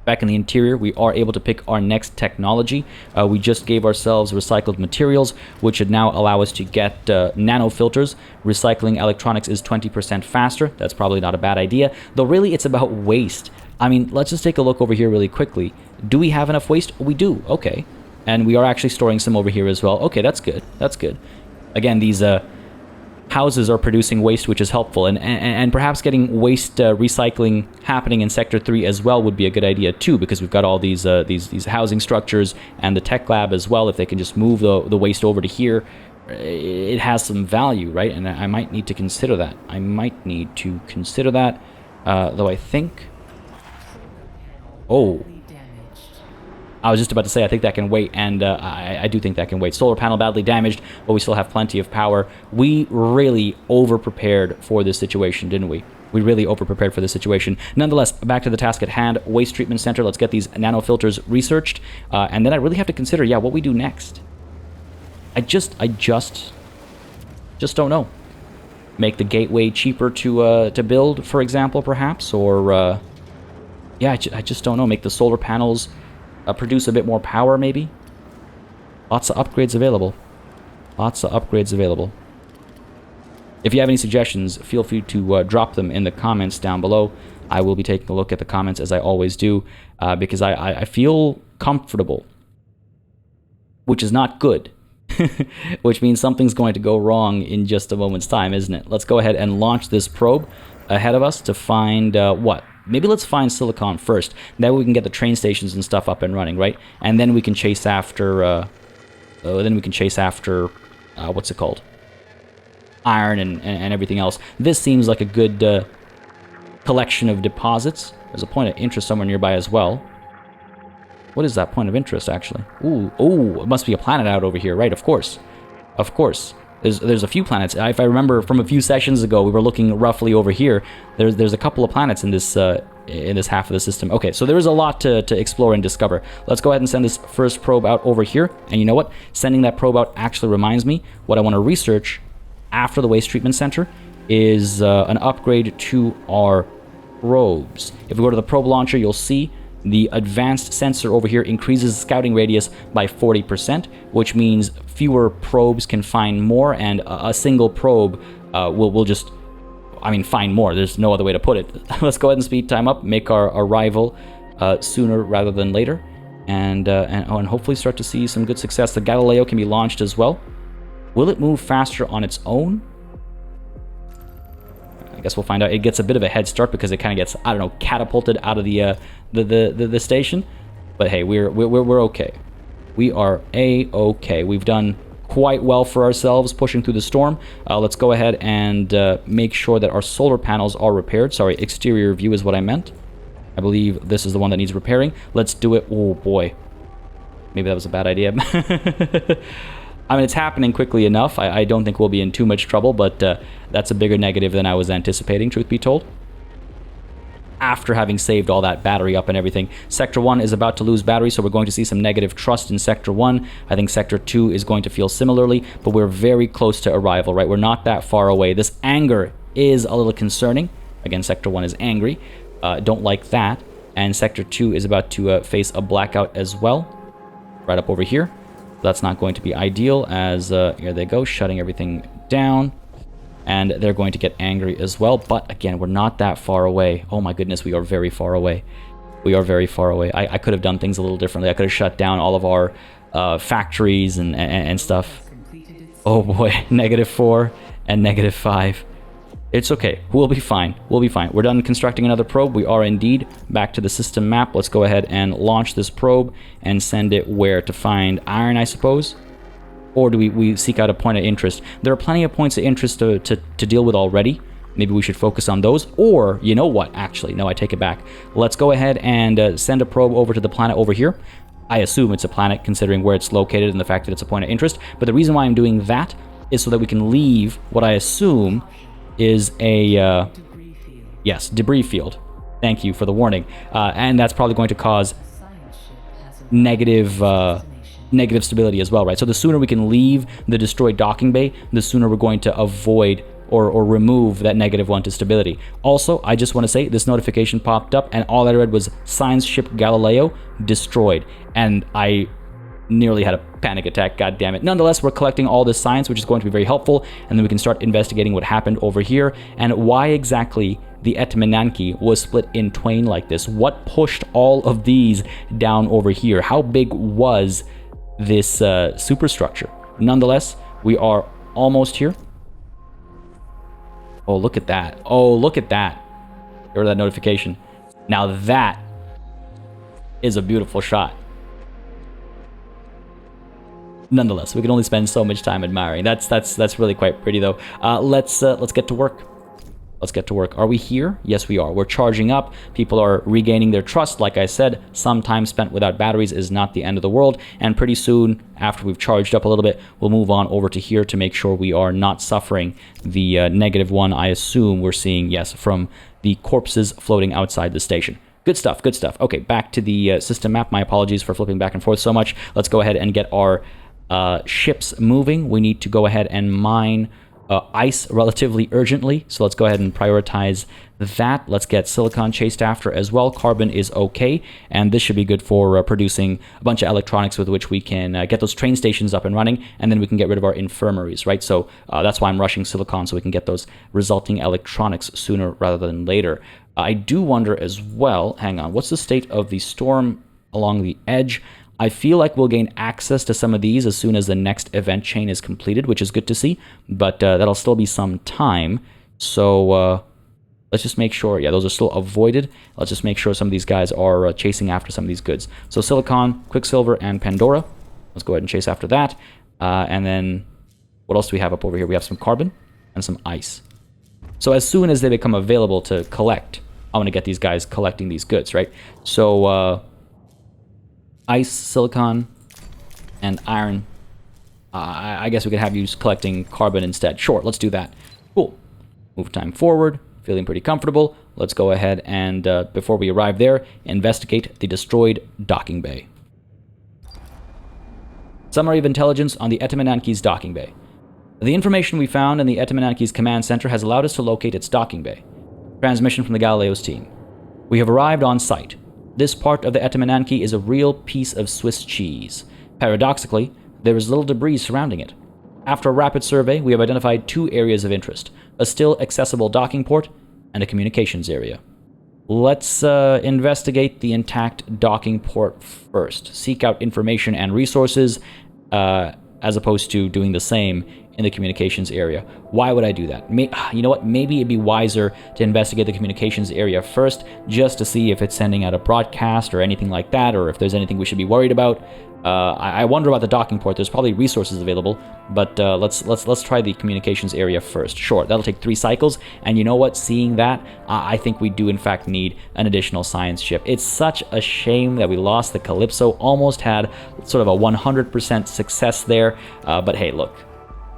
back in the interior, we are able to pick our next technology. We just gave ourselves recycled materials, which should now allow us to get nanofilters. Recycling electronics is 20% faster. That's probably not a bad idea, though really it's about waste. I mean, let's just take a look over here really quickly. Do we have enough waste? We do. Okay. And we are actually storing some over here as well. Okay, that's good. That's good. Again, these houses are producing waste, which is helpful. And perhaps getting waste recycling happening in Sector 3 as well would be a good idea too, because we've got all these housing structures and the tech lab as well. If they can just move the waste over to here, it has some value, right? And I might need to consider that. Though I think... Oh, I was just about to say I think that can wait, and I do think that can wait. Solar panel badly damaged, but we still have plenty of power. We really over-prepared for this situation, didn't we? We really over-prepared for this situation. Nonetheless, back to the task at hand. Waste treatment center. Let's get these nanofilters researched, and then I really have to consider, yeah, what we do next. I just don't know. Make the gateway cheaper to build, for example, perhaps, or yeah, I just don't know. Make the solar panels produce a bit more power, maybe? Lots of upgrades available. If you have any suggestions, feel free to drop them in the comments down below. I will be taking a look at the comments, as I always do, because I feel comfortable, which is not good, which means something's going to go wrong in just a moment's time, isn't it? Let's go ahead and launch this probe ahead of us to find what? Maybe let's find silicon first. That way we can get the train stations and stuff up and running, right? And then we can chase after... what's it called? Iron and everything else. This seems like a good collection of deposits. There's a point of interest somewhere nearby as well. What is that point of interest, actually? Ooh, it must be a planet out over here, right? Of course. There's a few planets. If I remember from a few sessions ago, we were looking roughly over here. There's a couple of planets in this half of the system. Okay, so there is a lot to explore and discover. Let's go ahead and send this first probe out over here. And you know what? Sending that probe out actually reminds me what I want to research after the waste treatment center is an upgrade to our probes. If we go to the probe launcher, you'll see the advanced sensor over here increases scouting radius by 40%, which means fewer probes can find more, and a single probe will just, find more. There's no other way to put it. Let's go ahead and speed time up, make our arrival sooner rather than later, and hopefully start to see some good success. The Galileo can be launched as well. Will it move faster on its own? I guess we'll find out. It gets a bit of a head start because it kind of gets, I don't know, catapulted out of the station. But hey, we're okay. We are A-okay. We've done quite well for ourselves pushing through the storm. Let's go ahead and make sure that our solar panels are repaired. Sorry, exterior view is what I meant. I believe this is the one that needs repairing. Let's do it. Oh boy. Maybe that was a bad idea. It's happening quickly enough. I don't think we'll be in too much trouble, but that's a bigger negative than I was anticipating, truth be told. After having saved all that battery up and everything. Sector 1 is about to lose battery, so we're going to see some negative trust in Sector 1. I think Sector 2 is going to feel similarly, but we're very close to arrival, right? We're not that far away. This anger is a little concerning. Again, Sector 1 is angry. Don't like that. And Sector 2 is about to face a blackout as well. Right up over here. That's not going to be ideal, as here they go, shutting everything down. and they're going to get angry as well. But again, we're not that far away. Oh my goodness, we are very far away. We are very far away. I could have done things a little differently. I could have shut down all of our factories and stuff. Oh boy, -4 and -5. It's okay. We'll be fine. We'll be fine. We're done constructing another probe. We are indeed back to the system map. Let's go ahead and launch this probe and send it where? To find iron, I suppose? Or do we seek out a point of interest? There are plenty of points of interest to deal with already. Maybe we should focus on those. Or, you know what? Actually, no, I take it back. Let's go ahead and send a probe over to the planet over here. I assume it's a planet, considering where it's located and the fact that it's a point of interest. But the reason why I'm doing that is so that we can leave what I assume is a, yes, debris field. Thank you for the warning. And that's probably going to cause negative stability as well, right? So the sooner we can leave the destroyed docking bay, the sooner we're going to avoid or remove that -1 to stability. Also, I just want to say this notification popped up and all I read was science ship Galileo destroyed. And I nearly had a panic attack, god damn it. Nonetheless, we're collecting all this science, which is going to be very helpful, and then we can start investigating what happened over here and why exactly the Etamananki was split in twain like this. What pushed all of these down over here? How big was this superstructure? Nonetheless, we are almost here. Oh, look at that. Oh, look at that. Get rid of that notification. Now that is a beautiful shot. Nonetheless, we can only spend so much time admiring. That's really quite pretty, though. Let's get to work. Let's get to work. Are we here? Yes, we are. We're charging up. People are regaining their trust. Like I said, some time spent without batteries is not the end of the world. And pretty soon, after we've charged up a little bit, we'll move on over to here to make sure we are not suffering the -1, I assume we're seeing, yes, from the corpses floating outside the station. Good stuff, good stuff. Okay, back to the system map. My apologies for flipping back and forth so much. Let's go ahead and get our ships moving. We need to go ahead and mine ice relatively urgently, so let's go ahead and prioritize that. Let's get silicon chased after as well. Carbon is okay, and this should be good for producing a bunch of electronics with which we can get those train stations up and running, and then we can get rid of our infirmaries, right? So that's why I'm rushing silicon, so we can get those resulting electronics sooner rather than later. I do wonder as well, hang on, what's the state of the storm along the edge? I feel like we'll gain access to some of these as soon as the next event chain is completed, which is good to see, but that'll still be some time. So let's just make sure, yeah, those are still avoided. Let's just make sure some of these guys are chasing after some of these goods. So silicon, quicksilver, and Pandora. Let's go ahead and chase after that. And then what else do we have up over here? We have some carbon and some ice. So as soon as they become available to collect, I want to get these guys collecting these goods, right? So ice, silicon, and iron. I guess we could have you collecting carbon instead. Sure, let's do that. Cool. Move time forward. Feeling pretty comfortable. Let's go ahead and, before we arrive there, investigate the destroyed docking bay. Summary of intelligence on the Etamananki's docking bay. The information we found in the Etamananki's command center has allowed us to locate its docking bay. Transmission from the Galileo's team. We have arrived on site. This part of the Etamananki is a real piece of Swiss cheese. Paradoxically, there is little debris surrounding it. After a rapid survey, we have identified 2 areas of interest, a still accessible docking port and a communications area. Let's investigate the intact docking port first. Seek out information and resources, as opposed to doing the same in the communications area. Why would I do that? You know what? Maybe it'd be wiser to investigate the communications area first, just to see if it's sending out a broadcast or anything like that, or if there's anything we should be worried about. I wonder about the docking port. There's probably resources available, but let's try the communications area first. Sure, that'll take 3 cycles, and you know what? Seeing that, I think we do in fact need an additional science ship. It's such a shame that we lost the Calypso. Almost had sort of a 100% success there, but hey, look.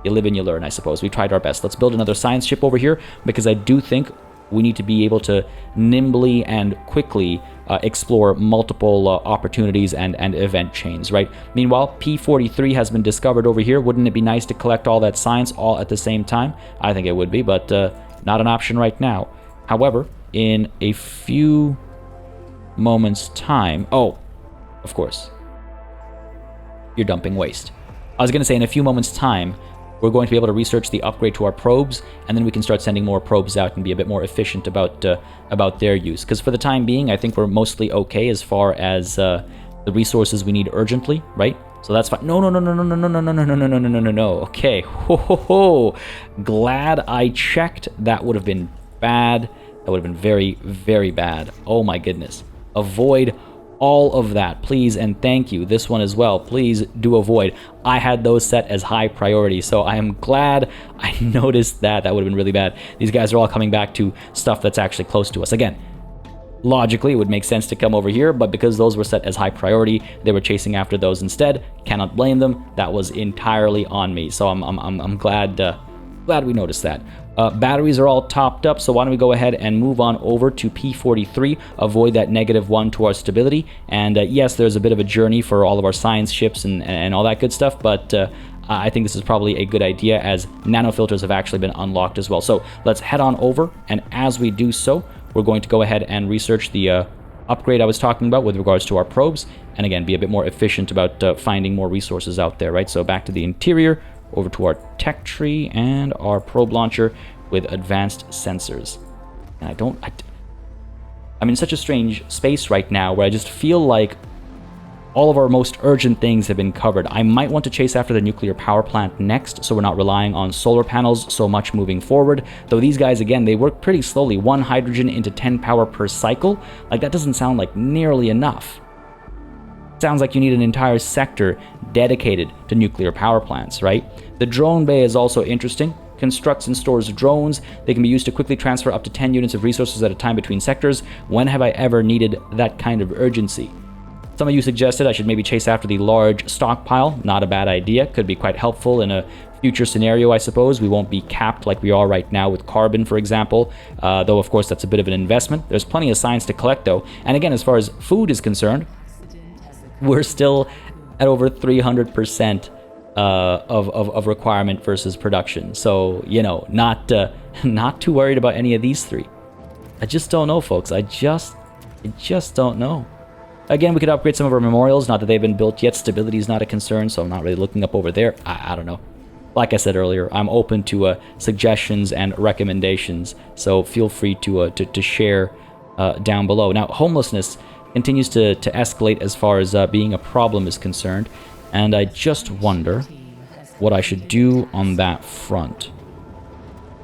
You live and you learn, I suppose. We tried our best. Let's build another science ship over here, because I do think we need to be able to nimbly and quickly explore multiple opportunities and event chains, right? Meanwhile, P43 has been discovered over here. Wouldn't it be nice to collect all that science all at the same time? I think it would be, but not an option right now. However, in a few moments' time... Oh, of course. You're dumping waste. I was going to say, in a few moments' time, we're going to be able to research the upgrade to our probes, and then we can start sending more probes out and be a bit more efficient about their use. Because for the time being, I think we're mostly okay as far as the resources we need urgently, right? So that's fine. No. Okay. Ho. Glad I checked. That would have been bad. That would have been very, very bad. Oh my goodness. Avoid all of that, please, and thank you. This one as well, please do avoid. I had those set as high priority, so I am glad I noticed that. That would have been really bad. These guys are all coming back to stuff that's actually close to us. Again, logically, it would make sense to come over here, but because those were set as high priority, they were chasing after those instead. Cannot blame them. That was entirely on me, so I'm glad we noticed that. Batteries are all topped up, so why don't we go ahead and move on over to P43, avoid that -1 to our stability. And yes, there's a bit of a journey for all of our science ships and all that good stuff, but I think this is probably a good idea as nanofilters have actually been unlocked as well. So let's head on over, and as we do so, we're going to go ahead and research the upgrade I was talking about with regards to our probes, and again, be a bit more efficient about finding more resources out there, right? So back to the interior, over to our tech tree and our probe launcher with advanced sensors. And I'm in such a strange space right now where I just feel like all of our most urgent things have been covered. I might want to chase after the nuclear power plant next, so we're not relying on solar panels so much moving forward. Though these guys, again, they work pretty slowly. 1 hydrogen into 10 power per cycle. Like, that doesn't sound like nearly enough. Sounds like you need an entire sector dedicated to nuclear power plants, right? The drone bay is also interesting. Constructs and stores drones. They can be used to quickly transfer up to 10 units of resources at a time between sectors. When have I ever needed that kind of urgency? Some of you suggested I should maybe chase after the large stockpile. Not a bad idea. Could be quite helpful in a future scenario, I suppose. We won't be capped like we are right now with carbon, for example. Though, of course, that's a bit of an investment. There's plenty of science to collect, though. And again, as far as food is concerned, we're still at over 300% of requirement versus production. So, you know, not too worried about any of these three. I just don't know, folks. I just don't know. Again, we could upgrade some of our memorials. Not that they've been built yet. Stability is not a concern, so I'm not really looking up over there. I don't know. Like I said earlier, I'm open to suggestions and recommendations, so feel free to share down below. Now, homelessness continues to escalate as far as being a problem is concerned, and I just wonder what I should do on that front.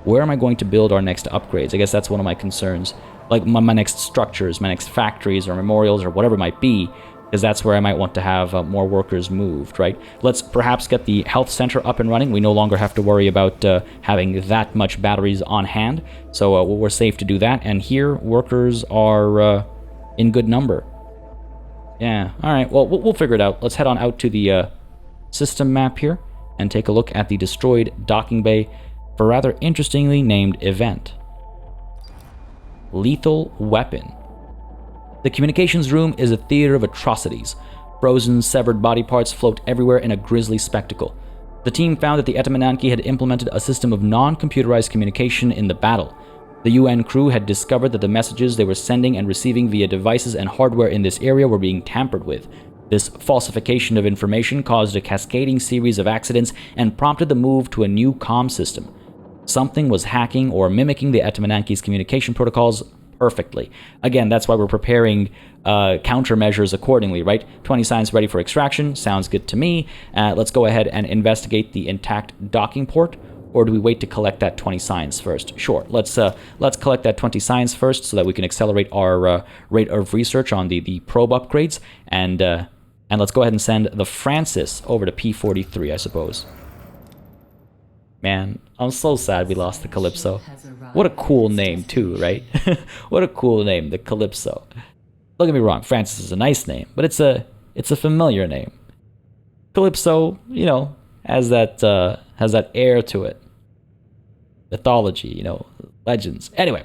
Where am I going to build our next upgrades? I guess that's one of my concerns. Like my next structures, my next factories or memorials or whatever it might be, because that's where I might want to have more workers moved, right? Let's perhaps get the health center up and running. We no longer have to worry about having that much batteries on hand, so we're safe to do that. And here, workers are in good number. Yeah, all right, well, we'll figure it out. Let's head on out to the system map here and take a look at the destroyed docking bay for a rather interestingly named event. Lethal weapon. The communications room is a theater of atrocities. Frozen, severed body parts float everywhere in a grisly spectacle. The team found that the Etamananki had implemented a system of non-computerized communication in the battle. The UN crew had discovered that the messages they were sending and receiving via devices and hardware in this area were being tampered with. This falsification of information caused a cascading series of accidents and prompted the move to a new comm system. Something was hacking or mimicking the Etamananki's communication protocols perfectly. Again, that's why we're preparing countermeasures accordingly, right? 20 signs ready for extraction. Sounds good to me. Let's go ahead and investigate the intact docking port. Or do we wait to collect that 20 signs first? Sure, let's collect that 20 signs first so that we can accelerate our rate of research on the probe upgrades. And let's go ahead and send the Francis over to P43, I suppose. Man, I'm so sad we lost the Calypso. What a cool name too, right? What a cool name, the Calypso. Don't get me wrong, Francis is a nice name, but it's a familiar name. Calypso, you know, has that air to it. Mythology, you know, legends. Anyway,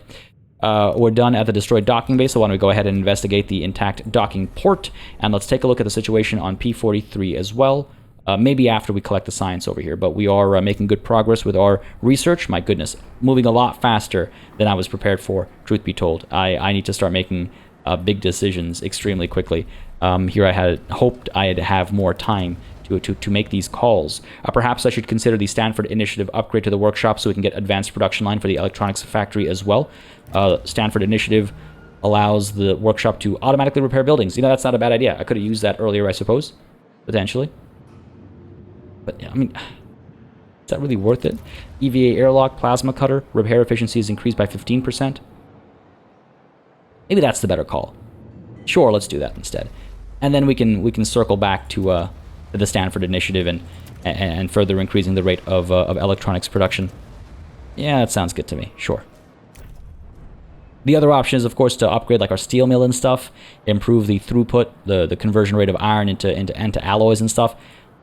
we're done at the destroyed docking bay, so why don't we go ahead and investigate the intact docking port, and let's take a look at the situation on P43 as well. Maybe after we collect the science over here, but we are making good progress with our research. My goodness, moving a lot faster than I was prepared for, truth be told. I need to start making big decisions extremely quickly. Here I had hoped I'd have more time to make these calls. Perhaps I should consider the Stanford Initiative upgrade to the workshop so we can get advanced production line for the electronics factory as well. Stanford Initiative allows the workshop to automatically repair buildings. You know, that's not a bad idea. I could have used that earlier, I suppose, potentially. But, yeah, I mean, is that really worth it? EVA airlock, plasma cutter, repair efficiency is increased by 15%. Maybe that's the better call. Sure, let's do that instead. And then we can circle back to the Stanford Initiative and further increasing the rate of electronics production. Yeah, that sounds good to me. Sure. The other option is, of course, to upgrade like our steel mill and stuff, improve the throughput, the conversion rate of iron into alloys and stuff.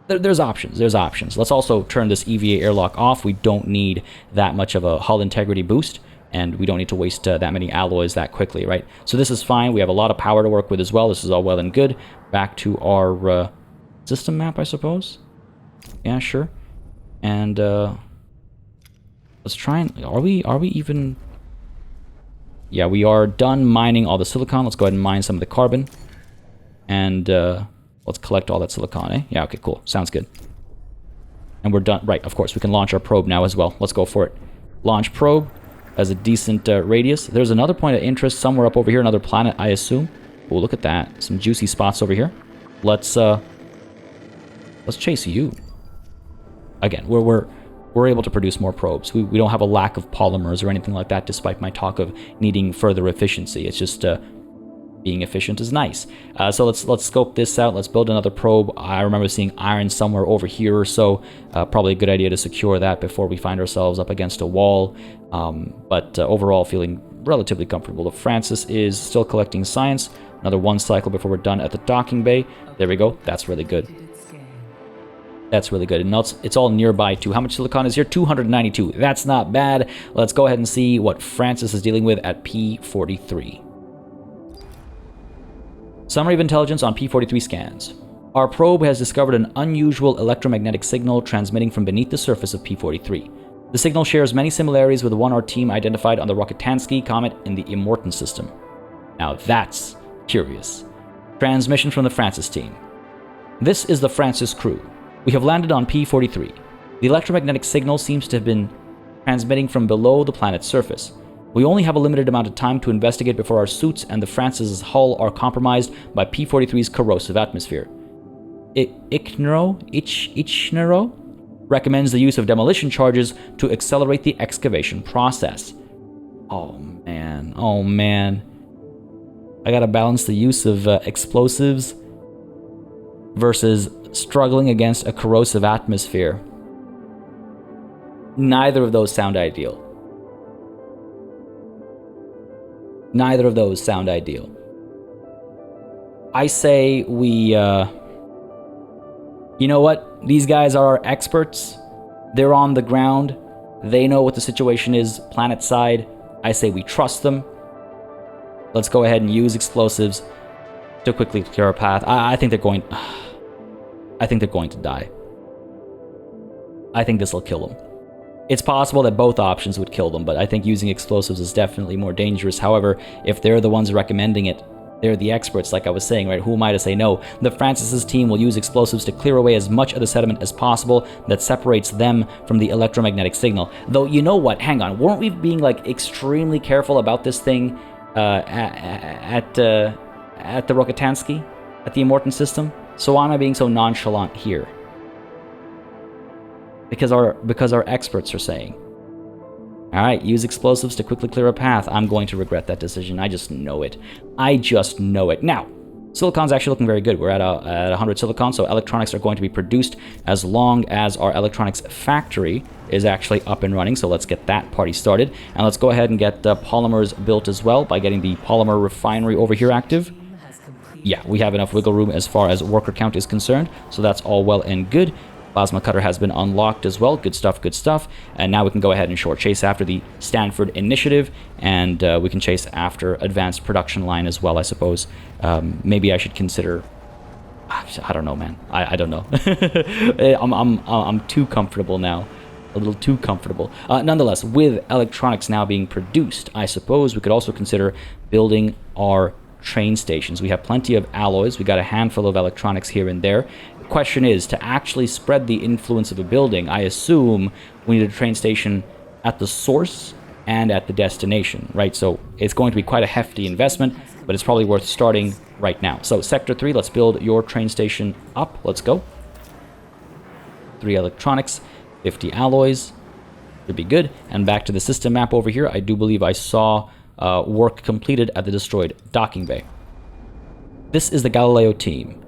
There's options. There's options. Let's also turn this EVA airlock off. We don't need that much of a hull integrity boost, and we don't need to waste that many alloys that quickly, right? So this is fine. We have a lot of power to work with as well. This is all well and good. Back to our system map, I suppose. Yeah, sure. And let's try and are we even? Yeah, we are done mining all the silicon. Let's go ahead and mine some of the carbon. And let's collect all that silicon, eh? Yeah, okay, cool. Sounds good. And we're done. Right, of course, we can launch our probe now as well. Let's go for it. Launch probe has a decent radius. There's another point of interest somewhere up over here, another planet, I assume. Oh, look at that. Some juicy spots over here. Let's chase you. Again, we're able to produce more probes. We don't have a lack of polymers or anything like that, despite my talk of needing further efficiency. It's just being efficient is nice. So let's scope this out. Let's build another probe. I remember seeing iron somewhere over here or so. Probably a good idea to secure that before we find ourselves up against a wall. But overall, feeling relatively comfortable. The Francis is still collecting science. Another one cycle before we're done at the docking bay. There we go. That's really good. That's really good. And it's all nearby too. How much silicon is here? 292. That's not bad. Let's go ahead and see what Francis is dealing with at P43. Summary of intelligence on P43 scans. Our probe has discovered an unusual electromagnetic signal transmitting from beneath the surface of P43. The signal shares many similarities with the one our team identified on the Rokitansky comet in the Immortan system. Now that's curious. Transmission from the Francis team. This is the Francis crew. We have landed on P43. The electromagnetic signal seems to have been transmitting from below the planet's surface. We only have a limited amount of time to investigate before our suits and the Francis's hull are compromised by P43's corrosive atmosphere. IXION recommends the use of demolition charges to accelerate the excavation process. Oh man. I gotta balance the use of explosives versus struggling against a corrosive atmosphere. Neither of those sound ideal. Neither of those sound ideal. I say we, you know what? These guys are our experts. They're on the ground. They know what the situation is planet side. I say we trust them. Let's go ahead and use explosives to quickly clear our path. I think they're going to die. I think this will kill them. It's possible that both options would kill them, but I think using explosives is definitely more dangerous. However, if they're the ones recommending it, they're the experts, like I was saying, right? Who am I to say no? The Francis's team will use explosives to clear away as much of the sediment as possible that separates them from the electromagnetic signal. Though, you know what? Hang on. Weren't we being, like, extremely careful about this thing at the Rokitansky? At the Immortan system? So why am I being so nonchalant here? Because our experts are saying. Alright, use explosives to quickly clear a path. I'm going to regret that decision. I just know it. I just know it. Now, silicon's actually looking very good. We're at 100 silicon, so electronics are going to be produced as long as our electronics factory is actually up and running. So let's get that party started. And let's go ahead and get polymers built as well by getting the polymer refinery over here active. Yeah, we have enough wiggle room as far as worker count is concerned, so that's all well and good. Plasma cutter has been unlocked as well. Good stuff, good stuff. And now we can go ahead and short chase after the Stanford Initiative, and we can chase after advanced production line as well, I suppose. Maybe I should consider... I don't know, man. I don't know. I'm too comfortable now. A little too comfortable. Nonetheless, with electronics now being produced, I suppose we could also consider building our train stations. We have plenty of alloys. We got a handful of electronics here and there. The question is, to actually spread the influence of a building, I assume we need a train station at the source and at the destination, right? So it's going to be quite a hefty investment, but it's probably worth starting right now. So Sector 3, let's build your train station up. Let's go. 3 electronics, 50 alloys. Should be good. And back to the system map over here. I do believe I saw work completed at the destroyed docking bay. This is the Galileo team.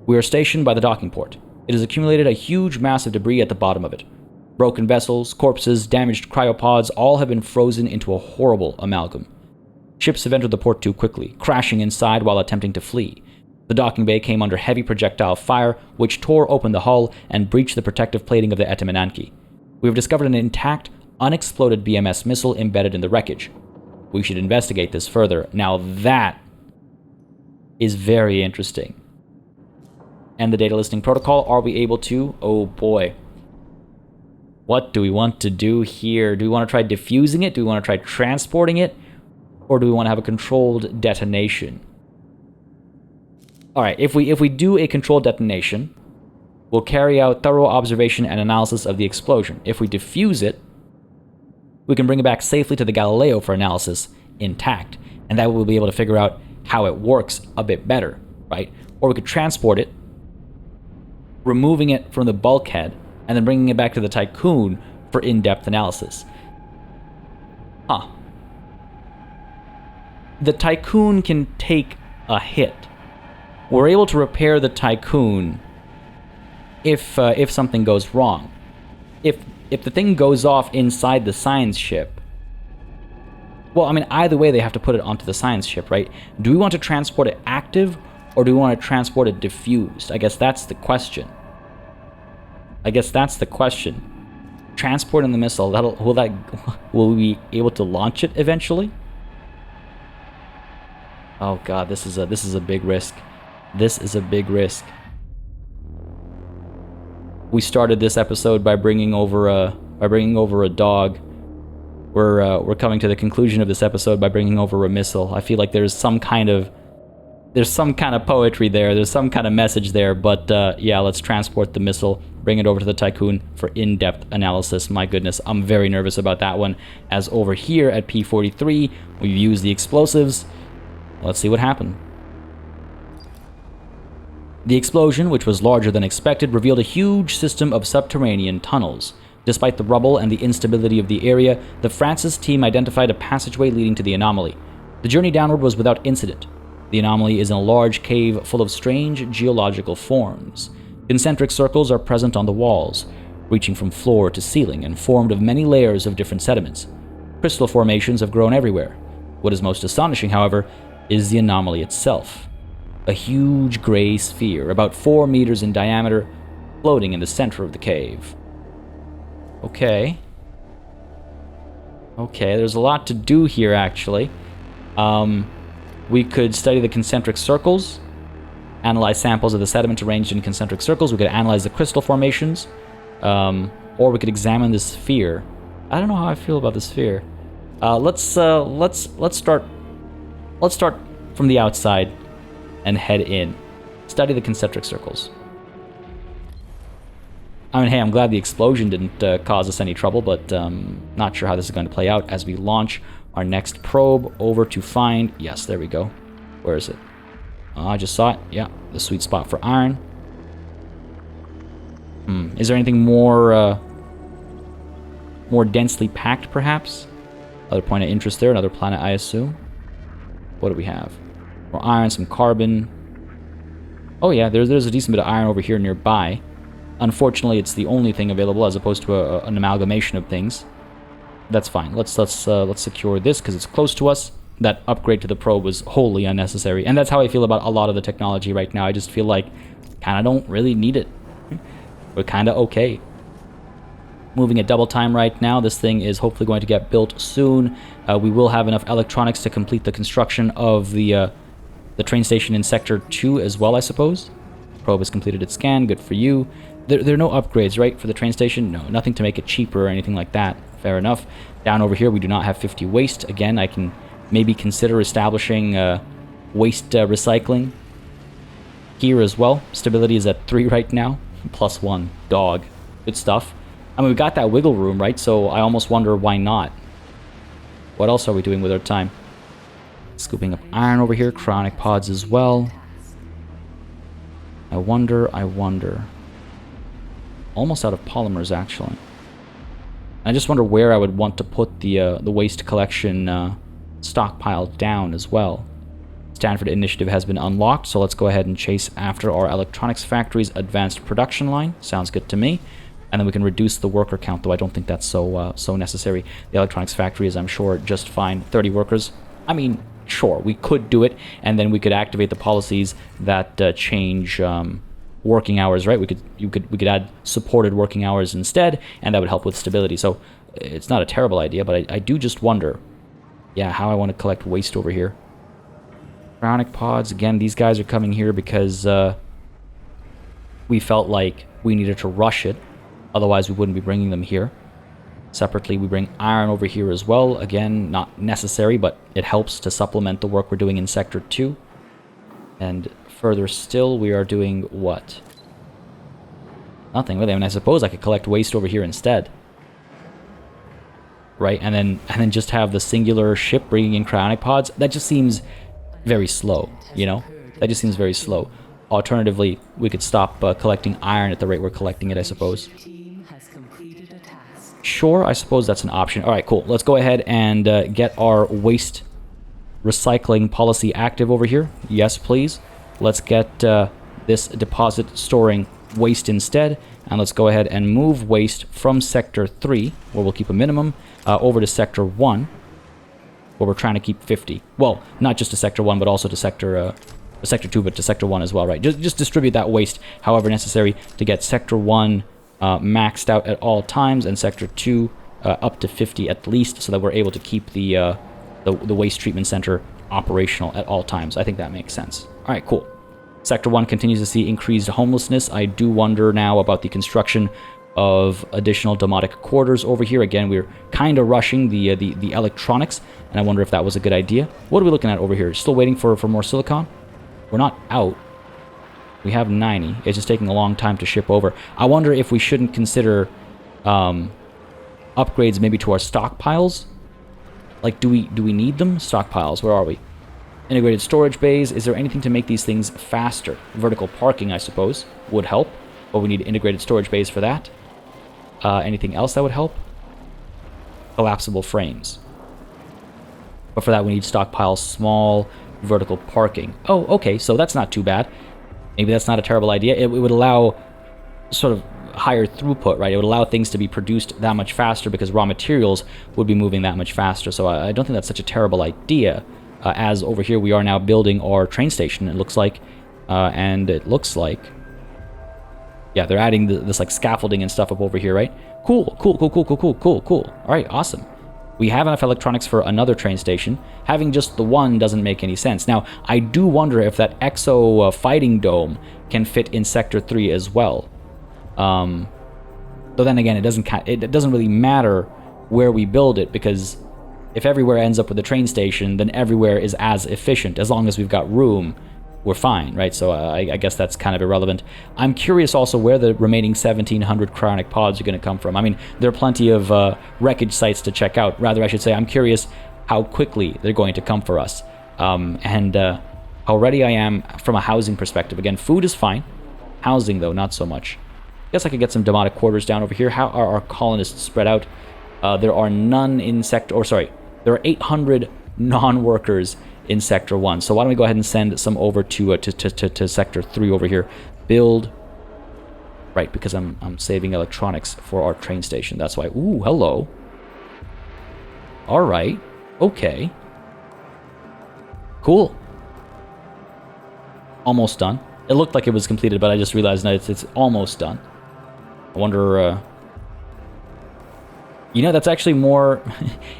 We are stationed by the docking port. It has accumulated a huge mass of debris at the bottom of it. Broken vessels, corpses, damaged cryopods, all have been frozen into a horrible amalgam. Ships have entered the port too quickly, crashing inside while attempting to flee. The docking bay came under heavy projectile fire, which tore open the hull and breached the protective plating of the Etemenanki. We have discovered an intact, unexploded BMS missile embedded in the wreckage. We should investigate this further. Now that is very interesting. And the data listening protocol, are we able to? Oh boy. What do we want to do here? Do we want to try diffusing it? Do we want to try transporting it? Or do we want to have a controlled detonation? Alright, if we do a controlled detonation, we'll carry out thorough observation and analysis of the explosion. If we diffuse it, we can bring it back safely to the Galileo for analysis intact, and that we'll be able to figure out how it works a bit better, right? Or we could transport it, removing it from the bulkhead, and then bringing it back to the Tiqqun for in-depth analysis. Huh. The Tiqqun can take a hit. We're able to repair the Tiqqun if something goes wrong. If the thing goes off inside the science ship, well, I mean, either way, they have to put it onto the science ship, right? Do we want to transport it active, or do we want to transport it diffused? I guess that's the question. Transporting the missile, will we be able to launch it eventually? Oh god, this is a big risk. This is a big risk. We started this episode by bringing over a dog. We're coming to the conclusion of this episode by bringing over a missile. I feel like there's some kind of poetry there. There's some kind of message there. But yeah, let's transport the missile, bring it over to the Tiqqun for in-depth analysis. My goodness, I'm very nervous about that one. As over here at P43, we've used the explosives. Let's see what happened. The explosion, which was larger than expected, revealed a huge system of subterranean tunnels. Despite the rubble and the instability of the area, the Francis team identified a passageway leading to the anomaly. The journey downward was without incident. The anomaly is in a large cave full of strange geological forms. Concentric circles are present on the walls, reaching from floor to ceiling and formed of many layers of different sediments. Crystal formations have grown everywhere. What is most astonishing, however, is the anomaly itself. A huge gray sphere, about 4 meters in diameter, floating in the center of the cave. Okay, there's a lot to do here, actually. We could study the concentric circles, analyze samples of the sediment arranged in concentric circles. We could analyze the crystal formations, or we could examine the sphere. I don't know how I feel about the sphere. Let's start from the outside and head in. Study the concentric circles. I mean, hey, I'm glad the explosion didn't cause us any trouble, but not sure how this is going to play out as we launch our next probe over to find... Yes, there we go. Where is it? I just saw it. Yeah, the sweet spot for iron. Is there anything more densely packed, perhaps? Other point of interest there, another planet, I assume. What do we have? More iron, some carbon. Oh yeah, there's a decent bit of iron over here nearby. Unfortunately, it's the only thing available as opposed to an amalgamation of things. That's fine. Let's secure this because it's close to us. That upgrade to the probe was wholly unnecessary, and that's how I feel about a lot of the technology right now. I just feel like kind of don't really need it. We're kind of okay. Moving at double time right now. This thing is hopefully going to get built soon. We will have enough electronics to complete the construction of the train station in Sector 2 as well, I suppose. Probe has completed its scan. Good for you. There are no upgrades, right, for the train station? No, nothing to make it cheaper or anything like that. Fair enough. Down over here, we do not have 50 waste. Again, I can maybe consider establishing waste recycling here as well. Stability is at 3 right now. +1. Dog. Good stuff. I mean, we got that wiggle room, right? So I almost wonder why not. What else are we doing with our time? Scooping up iron over here. Cryonic pods as well. I wonder. Almost out of polymers, actually. I just wonder where I would want to put the waste collection stockpile down as well. Stanford Initiative has been unlocked, so let's go ahead and chase after our electronics factory's advanced production line. Sounds good to me. And then we can reduce the worker count, though I don't think that's so necessary. The electronics factory is, I'm sure, just fine. 30 workers. I mean, sure, we could do it, and then we could activate the policies that change working hours, right? We could add supported working hours instead, and that would help with stability. So it's not a terrible idea, but I do just wonder, yeah, how I want to collect waste over here. Cryonic pods, again, these guys are coming here because we felt like we needed to rush it. Otherwise, we wouldn't be bringing them here. Separately, we bring iron over here as well. Again, not necessary, but it helps to supplement the work we're doing in Sector 2. And further still, we are doing what? Nothing really. I mean, I suppose I could collect waste over here instead. Right? And then just have the singular ship bringing in cryonic pods. That just seems very slow, you know? That just seems very slow. Alternatively, we could stop collecting iron at the rate we're collecting it, I suppose. Sure, I suppose that's an option. Alright, cool. Let's go ahead and get our waste recycling policy active over here. Yes, please. Let's get this deposit storing waste instead. And let's go ahead and move waste from Sector 3, where we'll keep a minimum, over to Sector 1, where we're trying to keep 50. Well, not just to Sector 1, but also to Sector 2, but to Sector 1 as well, right? Just distribute that waste however necessary to get Sector 1 maxed out at all times, and Sector 2 up to 50 at least, so that we're able to keep the waste treatment center operational at all times. I think that makes sense. All right, cool. Sector 1 continues to see increased homelessness. I do wonder now about the construction of additional domotic quarters over here. Again, we're kind of rushing the electronics, and I wonder if that was a good idea. What are we looking at over here? Still waiting for more silicon? We're not out. We have 90. It's just taking a long time to ship over. I wonder if we shouldn't consider upgrades maybe to our stockpiles. Like, do we need them? Stockpiles, where are we? Integrated storage bays. Is there anything to make these things faster? Vertical parking, I suppose, would help. But we need integrated storage bays for that. Anything else that would help? Collapsible frames. But for that, we need stockpile small vertical parking. Oh, okay, so that's not too bad. Maybe that's not a terrible idea. It would allow sort of higher throughput, right? It would allow things to be produced that much faster because raw materials would be moving that much faster. So I don't think that's such a terrible idea. As over here we are now building our train station, it looks like. And it looks like... yeah, they're adding this like scaffolding and stuff up over here, right? Cool. All right, awesome. We have enough electronics for another train station. Having just the one doesn't make any sense. Now, I do wonder if that exo fighting dome can fit in Sector 3 as well. Though then again, it doesn't really matter where we build it, because if everywhere ends up with a train station, then everywhere is as efficient. As long as we've got room, we're fine, right? So I guess that's kind of irrelevant. I'm curious also where the remaining 1,700 cryonic pods are going to come from. I mean, there are plenty of wreckage sites to check out. Rather, I should say, I'm curious how quickly they're going to come for us. And how ready I am from a housing perspective. Again, food is fine. Housing, though, not so much. Guess I could get some demotic quarters down over here. How are our colonists spread out? There are none in Sector... or sorry, there are 800 non-workers in Sector 1. So why don't we go ahead and send some over to Sector 3 over here. Build... right, because I'm saving electronics for our train station. That's why... ooh, hello. Alright. Okay. Cool. Almost done. It looked like it was completed, but I just realized that it's almost done. I wonder... you know, that's actually more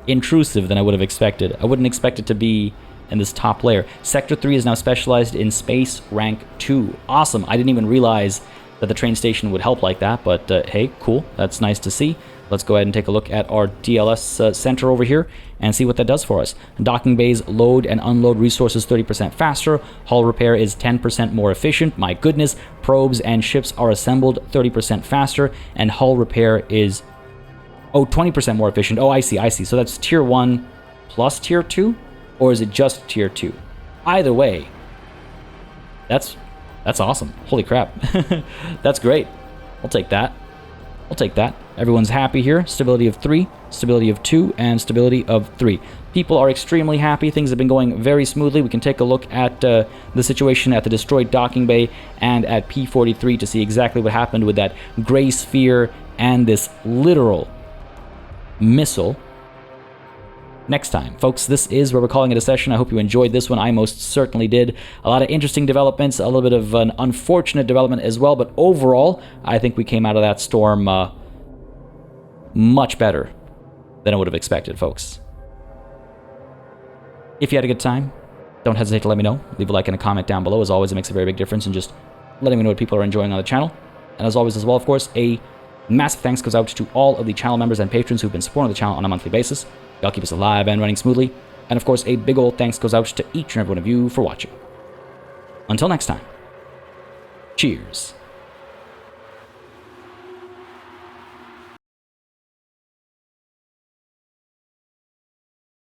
intrusive than I would have expected. I wouldn't expect it to be in this top layer. Sector 3 is now specialized in space rank 2. Awesome. I didn't even realize that the train station would help like that, but hey, cool. That's nice to see. Let's go ahead and take a look at our DLS center over here and see what that does for us. Docking bays load and unload resources 30% faster. Hull repair is 10% more efficient. My goodness. Probes and ships are assembled 30% faster. And hull repair is, 20% more efficient. Oh, I see. So that's tier 1 plus tier 2? Or is it just tier 2? Either way, that's awesome. Holy crap. That's great. I'll take that. Everyone's happy here. Stability of 3, stability of 2, and stability of 3. People are extremely happy. Things have been going very smoothly. We can take a look at the situation at the destroyed docking bay and at P43 to see exactly what happened with that gray sphere and this literal missile. Next time, folks, this is where we're calling it a session. I hope you enjoyed this one. I most certainly did. A lot of interesting developments, a little bit of an unfortunate development as well, but overall, I think we came out of that storm much better than I would have expected, folks. If you had a good time, don't hesitate to let me know. Leave a like and a comment down below. As always, it makes a very big difference in just letting me know what people are enjoying on the channel. And as always as well, of course, a massive thanks goes out to all of the channel members and patrons who've been supporting the channel on a monthly basis. Y'all keep us alive and running smoothly. And of course, a big old thanks goes out to each and every one of you for watching. Until next time, cheers.